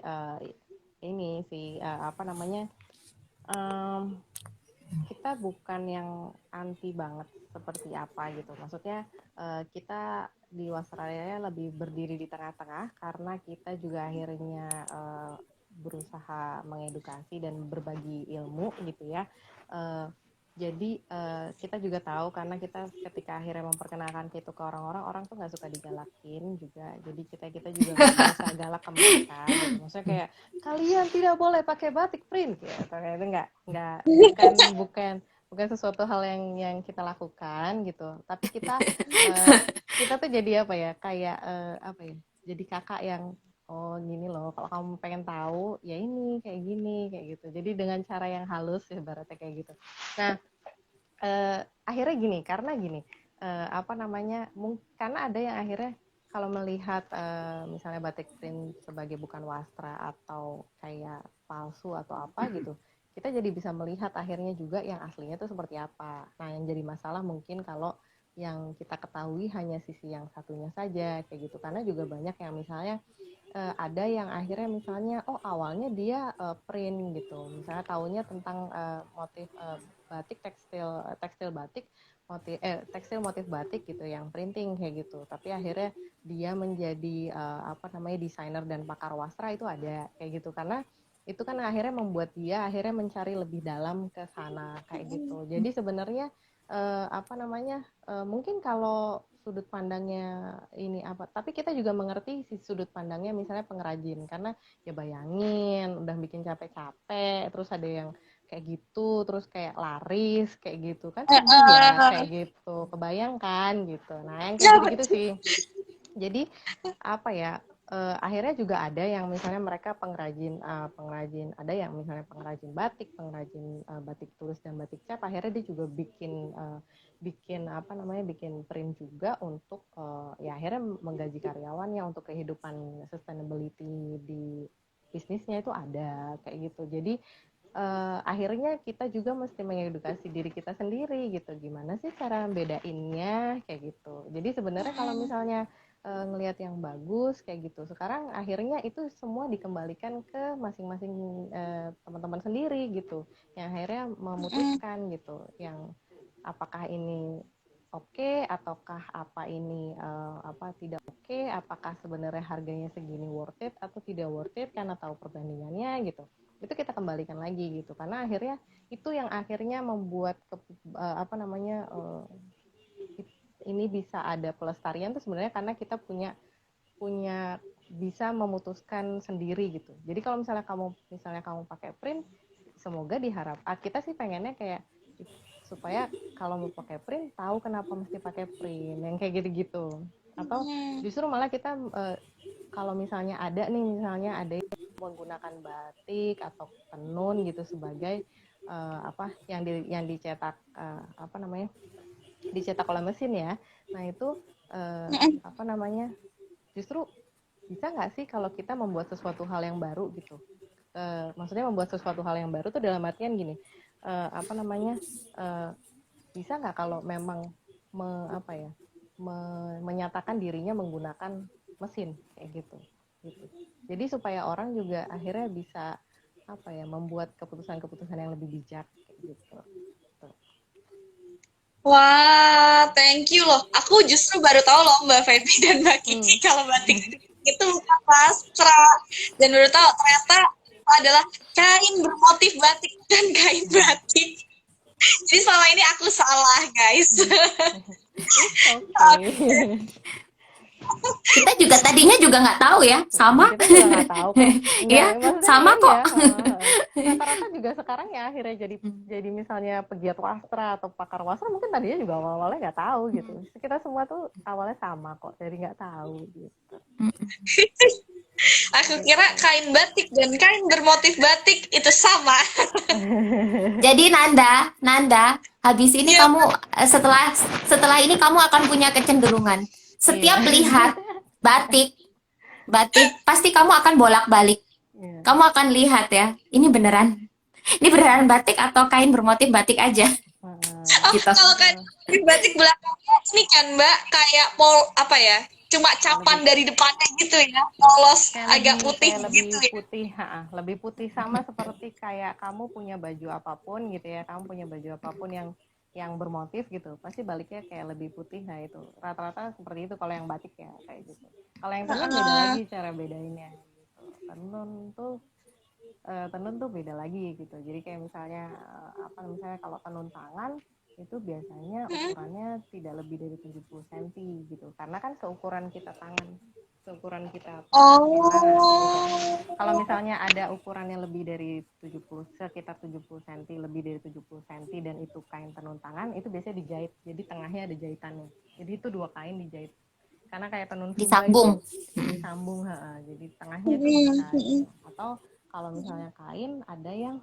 ini sih apa namanya kita bukan yang anti banget seperti apa gitu. Maksudnya kita di Wasraya lebih berdiri di tengah-tengah karena kita juga akhirnya berusaha mengedukasi dan berbagi ilmu gitu ya. Jadi kita juga tahu karena kita ketika akhirnya memperkenalkan itu ke orang-orang, orang tuh nggak suka digalakin juga. Jadi kita juga nggak berusaha galak ke mereka gitu. Maksudnya kayak kalian tidak boleh pakai batik print gitu. Kayak itu nggak bukan sesuatu hal yang kita lakukan gitu. Tapi kita tuh jadi apa ya? Kayak apa ya? Jadi kakak yang oh gini loh, kalau kamu pengen tahu ya ini kayak gini kayak gitu. Jadi dengan cara yang halus ya ibaratnya kayak gitu. Nah, akhirnya gini, karena gini, apa namanya, karena ada yang akhirnya kalau melihat misalnya batik print sebagai bukan wastra atau kayak palsu atau apa gitu, kita jadi bisa melihat akhirnya juga yang aslinya itu seperti apa. Nah, yang jadi masalah mungkin kalau yang kita ketahui hanya sisi yang satunya saja kayak gitu, karena juga banyak yang misalnya ada yang akhirnya misalnya awalnya dia print gitu, misalnya tahunya tentang motif batik tekstil batik tekstil motif batik gitu yang printing kayak gitu, tapi akhirnya dia menjadi apa namanya desainer dan pakar wastra itu ada kayak gitu, karena itu kan akhirnya membuat dia akhirnya mencari lebih dalam ke sana kayak gitu. Jadi sebenarnya apa namanya, mungkin kalau sudut pandangnya ini apa, tapi kita juga mengerti si sudut pandangnya misalnya pengrajin, karena ya bayangin udah bikin capek-capek terus ada yang kayak gitu, terus kayak laris kayak gitu kan sedih ya kayak gitu, kebayangkan gitu. Nah yang kayak Ya, gitu-gitu sih, jadi apa ya, akhirnya juga ada yang misalnya mereka pengrajin ada yang misalnya pengrajin batik, pengrajin batik tulis dan batik cap, akhirnya dia juga bikin apa namanya, bikin print juga untuk ya akhirnya menggaji karyawannya untuk kehidupan sustainability di bisnisnya itu ada kayak gitu. Jadi akhirnya kita juga mesti mengedukasi diri kita sendiri gitu, gimana sih cara bedainnya kayak gitu. Jadi sebenarnya kalau misalnya ngelihat yang bagus kayak gitu, sekarang akhirnya itu semua dikembalikan ke masing-masing teman-teman sendiri gitu, yang akhirnya memutuskan gitu, yang apakah ini oke ataukah apa ini apa tidak oke, apakah sebenarnya harganya segini worth it atau tidak worth it karena tahu perbandingannya gitu. Itu kita kembalikan lagi gitu, karena akhirnya itu yang akhirnya membuat apa namanya ini bisa ada pelestarian tuh sebenarnya karena kita punya punya bisa memutuskan sendiri gitu. Jadi kalau misalnya kamu pakai print, semoga kita sih pengennya kayak supaya kalau mau pakai print tahu kenapa mesti pakai print yang kayak gitu-gitu. Atau justru malah kita kalau misalnya ada yang menggunakan batik atau tenun gitu sebagai apa yang dicetak apa namanya, dicetak oleh mesin ya. Nah itu apa namanya, justru bisa nggak sih kalau kita membuat sesuatu hal yang baru gitu. Maksudnya membuat sesuatu hal yang baru tuh dalam artian gini, apa namanya, bisa nggak kalau memang apa ya, menyatakan dirinya menggunakan mesin kayak gitu. Jadi supaya orang juga akhirnya bisa apa ya, membuat keputusan-keputusan yang lebih bijak kayak gitu. Wah, thank you loh. Aku justru baru tahu loh Mbak Feby dan Mbak Kiki kalau batik itu bukan sastra. Dan baru tahu ternyata adalah kain bermotif batik dan kain batik. Jadi selama ini aku salah, guys. Oke. Kita juga tadinya juga nggak tahu ya, sama. Kita juga nggak tahu kok. Enggak, Iya, maksudnya sama ini kok. ya. Rata-rata juga sekarang ya akhirnya jadi misalnya pegiat wastra atau pakar wastra, mungkin tadinya juga awal-awalnya nggak tahu gitu. Kita semua tuh awalnya sama kok, jadi nggak tahu gitu. Aku kira kain batik dan kain bermotif batik itu sama. Jadi Nanda, habis ini Iya. kamu setelah ini kamu akan punya kecenderungan. Iya. Setiap lihat batik, batik pasti kamu akan bolak-balik. Iya. Kamu akan lihat ya, ini beneran batik atau kain bermotif batik aja. Oh, Gitu. kalau kain batik belakangnya ini kan Mbak kayak apa ya? Cuma capan dari depannya gitu ya, polos agak putih gitu ya. Putih, lebih putih, sama seperti kayak kamu punya baju apapun gitu ya, kamu punya baju apapun yang bermotif gitu, pasti baliknya kayak lebih putih. Nah itu rata-rata seperti itu kalau yang batik ya kayak gitu. Kalau yang tenun beda lagi cara bedainnya. Gitu. Tenun tuh beda lagi gitu. Jadi kayak misalnya misalnya kalau tenun tangan itu biasanya ukurannya tidak lebih dari 70 cm gitu. Karena kan seukuran kita tangan, seukuran kita gimana gitu. Kalau misalnya ada ukuran yang lebih dari 70, sekitar 70 cm, lebih dari 70 cm dan itu kain tenun tangan, itu biasanya dijahit. Jadi tengahnya ada jahitannya. Jadi itu dua kain dijahit. karena kayak tenun sumba Disambung. itu disambung, jadi tengahnya tuh bisa gitu. Atau kalau misalnya kain ada yang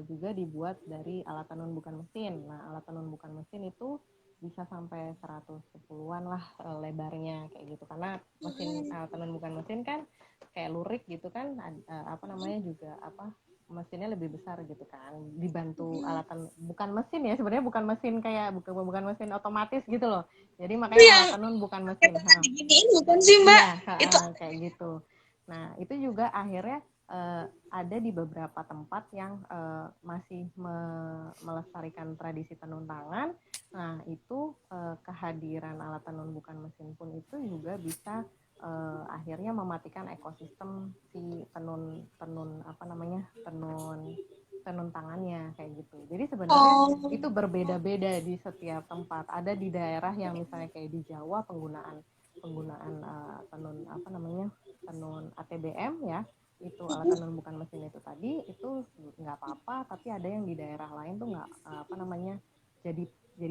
juga dibuat dari alat tenun bukan mesin. Nah, alat tenun bukan mesin itu bisa sampai 110-an lah lebarnya kayak gitu. Karena mesin alat tenun bukan mesin kan kayak lurik gitu kan, apa namanya juga apa mesinnya lebih besar gitu kan, dibantu alat bukan mesin ya sebenarnya, bukan mesin kayak bukan mesin otomatis gitu loh. Jadi Itu makanya yang alat tenun bukan mesin. kita diginiin bukan sih Mbak? Iya, Itu kayak gitu. Nah, itu juga akhirnya ada di beberapa tempat yang masih melestarikan tradisi tenun tangan. Nah, itu kehadiran alat tenun bukan mesin pun itu juga bisa akhirnya mematikan ekosistem si tenun apa namanya tenun tangannya kayak gitu. Jadi sebenarnya itu berbeda-beda di setiap tempat. Ada di daerah yang misalnya kayak di Jawa penggunaan tenun apa namanya tenun ATBM ya, itu alat tenun bukan mesin itu tadi itu nggak apa-apa, tapi ada yang di daerah lain tuh nggak apa namanya jadi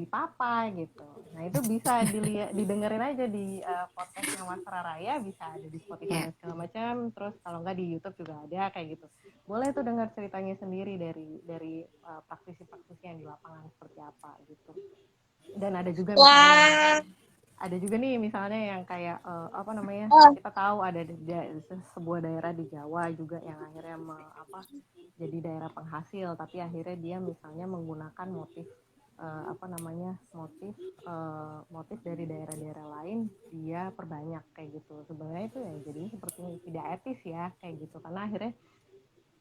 papa gitu. Nah itu bisa didengerin aja di podcastnya Wasra Raya, bisa ada di Spotify dan segala macam. Terus kalau nggak di YouTube juga ada kayak gitu. Boleh tuh dengar ceritanya sendiri dari praktisi-praktisi yang di lapangan seperti apa gitu. Dan ada juga misalnya ada juga nih misalnya yang kayak apa namanya kita tahu ada sebuah daerah di Jawa juga yang akhirnya jadi daerah penghasil, tapi akhirnya dia misalnya menggunakan motif apa namanya motif dari daerah-daerah lain dia perbanyak kayak gitu. Sebenarnya itu ya jadi seperti tidak etis ya kayak gitu,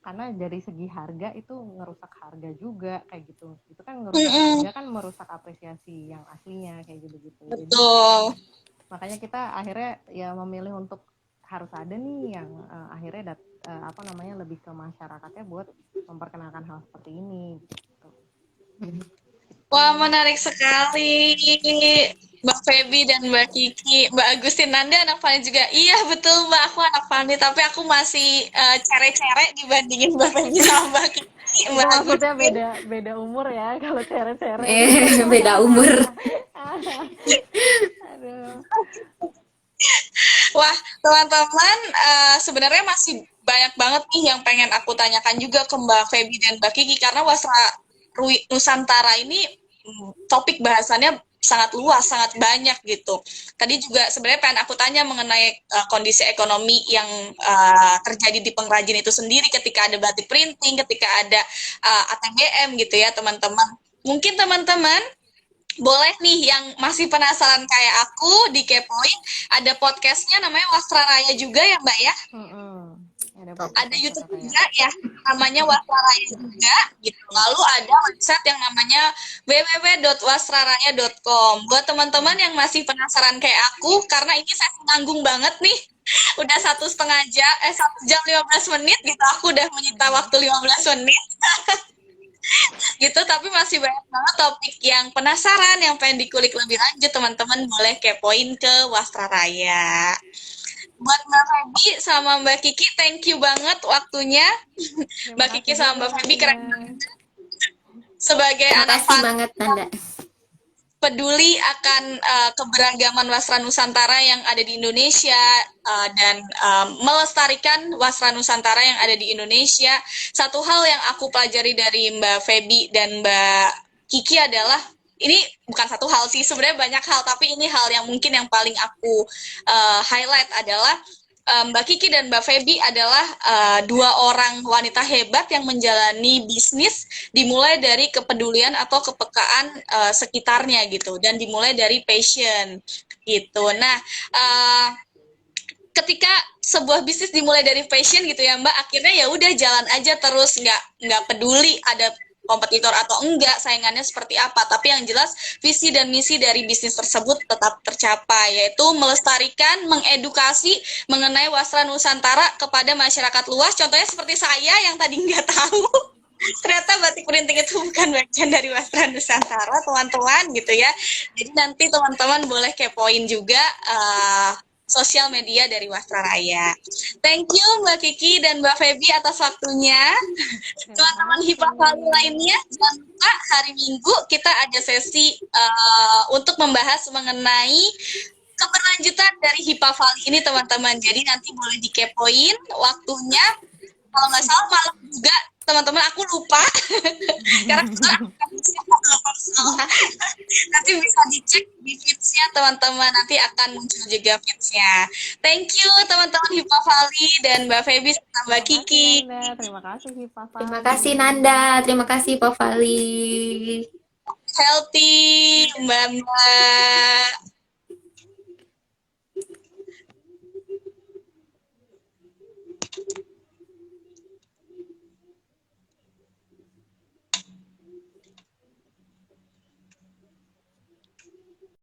karena dari segi harga itu ngerusak harga juga kayak gitu. Itu kan ngerusak harga kan merusak apresiasi yang aslinya kayak gitu-gitu. betul. Jadi makanya kita akhirnya ya memilih untuk harus ada nih yang akhirnya apa namanya lebih ke masyarakatnya buat memperkenalkan hal seperti ini gitu. Wah, menarik sekali. Mbak Feby dan Mbak Kiki, Mbak Agustin Nanda anak Fani juga. Iya, betul Mbak, aku anak Fani, tapi aku masih cere-cere dibandingin Mbak Feby sama Mbak Kiki. Itu Mbak maksudnya Agustin. beda umur ya kalau cere-cere. Beda umur. Aduh. Wah, teman-teman, sebenarnya masih banyak banget nih yang pengen aku tanyakan juga ke Mbak Feby dan Mbak Kiki, karena Wasra Nusantara ini topik bahasannya sangat luas, sangat banyak gitu. Tadi juga sebenarnya pengen aku tanya mengenai kondisi ekonomi yang terjadi di pengrajin itu sendiri ketika ada batik printing, ketika ada ATBM gitu ya teman-teman. Mungkin teman-teman boleh nih yang masih penasaran kayak aku dikepoin, ada podcastnya namanya Wasra Raya juga ya Mbak ya? Ada YouTube juga ya, namanya Wasra Raya juga gitu. Lalu ada website yang namanya www.wasraraya.com. Buat teman-teman yang masih penasaran kayak aku, karena ini saya nanggung banget nih. Udah 1,5 jam, 1 jam 15 menit gitu, aku udah menyita waktu 15 menit. Gitu, tapi masih banyak banget topik yang penasaran, yang pengen dikulik lebih lanjut, teman-teman boleh kepoin ke Wasra Raya. Buat Mbak Feby sama Mbak Kiki, thank you banget waktunya. Mbak Kiki sama Mbak Feby keren banget. Sebagai anak Makasih banget Nanda. peduli akan keberagaman Wasra Nusantara yang ada di Indonesia dan melestarikan Wasra Nusantara yang ada di Indonesia. Satu hal yang aku pelajari dari Mbak Feby dan Mbak Kiki adalah, ini bukan satu hal sih, sebenarnya banyak hal, tapi ini hal yang mungkin yang paling aku highlight adalah Mbak Kiki dan Mbak Feby adalah dua orang wanita hebat yang menjalani bisnis dimulai dari kepedulian atau kepekaan sekitarnya gitu, dan dimulai dari passion gitu. Nah, ketika sebuah bisnis dimulai dari passion gitu ya Mbak, akhirnya ya udah jalan aja terus, nggak peduli ada kompetitor atau enggak, saingannya seperti apa, tapi yang jelas visi dan misi dari bisnis tersebut tetap tercapai, yaitu melestarikan, mengedukasi mengenai Wasra Nusantara kepada masyarakat luas. Contohnya seperti saya yang tadi nggak tahu ternyata batik printing itu bukan bagian dari Wasra Nusantara, teman-teman gitu ya. Jadi nanti teman-teman boleh kepoin juga sosial media dari Wasra Raya. Thank you Mbak Kiki dan Mbak Feby atas waktunya. Teman-teman Hipah Valley lainnya, jangan lupa hari Minggu kita ada sesi untuk membahas mengenai keberlanjutan dari HIPA Valley ini teman-teman. Jadi nanti boleh dikepoin waktunya. Kalau nggak salah malam juga teman-teman, aku lupa karena nanti bisa dicek di feeds-nya teman-teman, nanti akan muncul juga feeds-nya. Thank you teman-teman HIPA Valley dan Mbak Feby serta Mbak Kiki. Terima kasih Hipa Terima kasih Nanda, terima kasih Pak Fali. Healthy Mbak Mbak.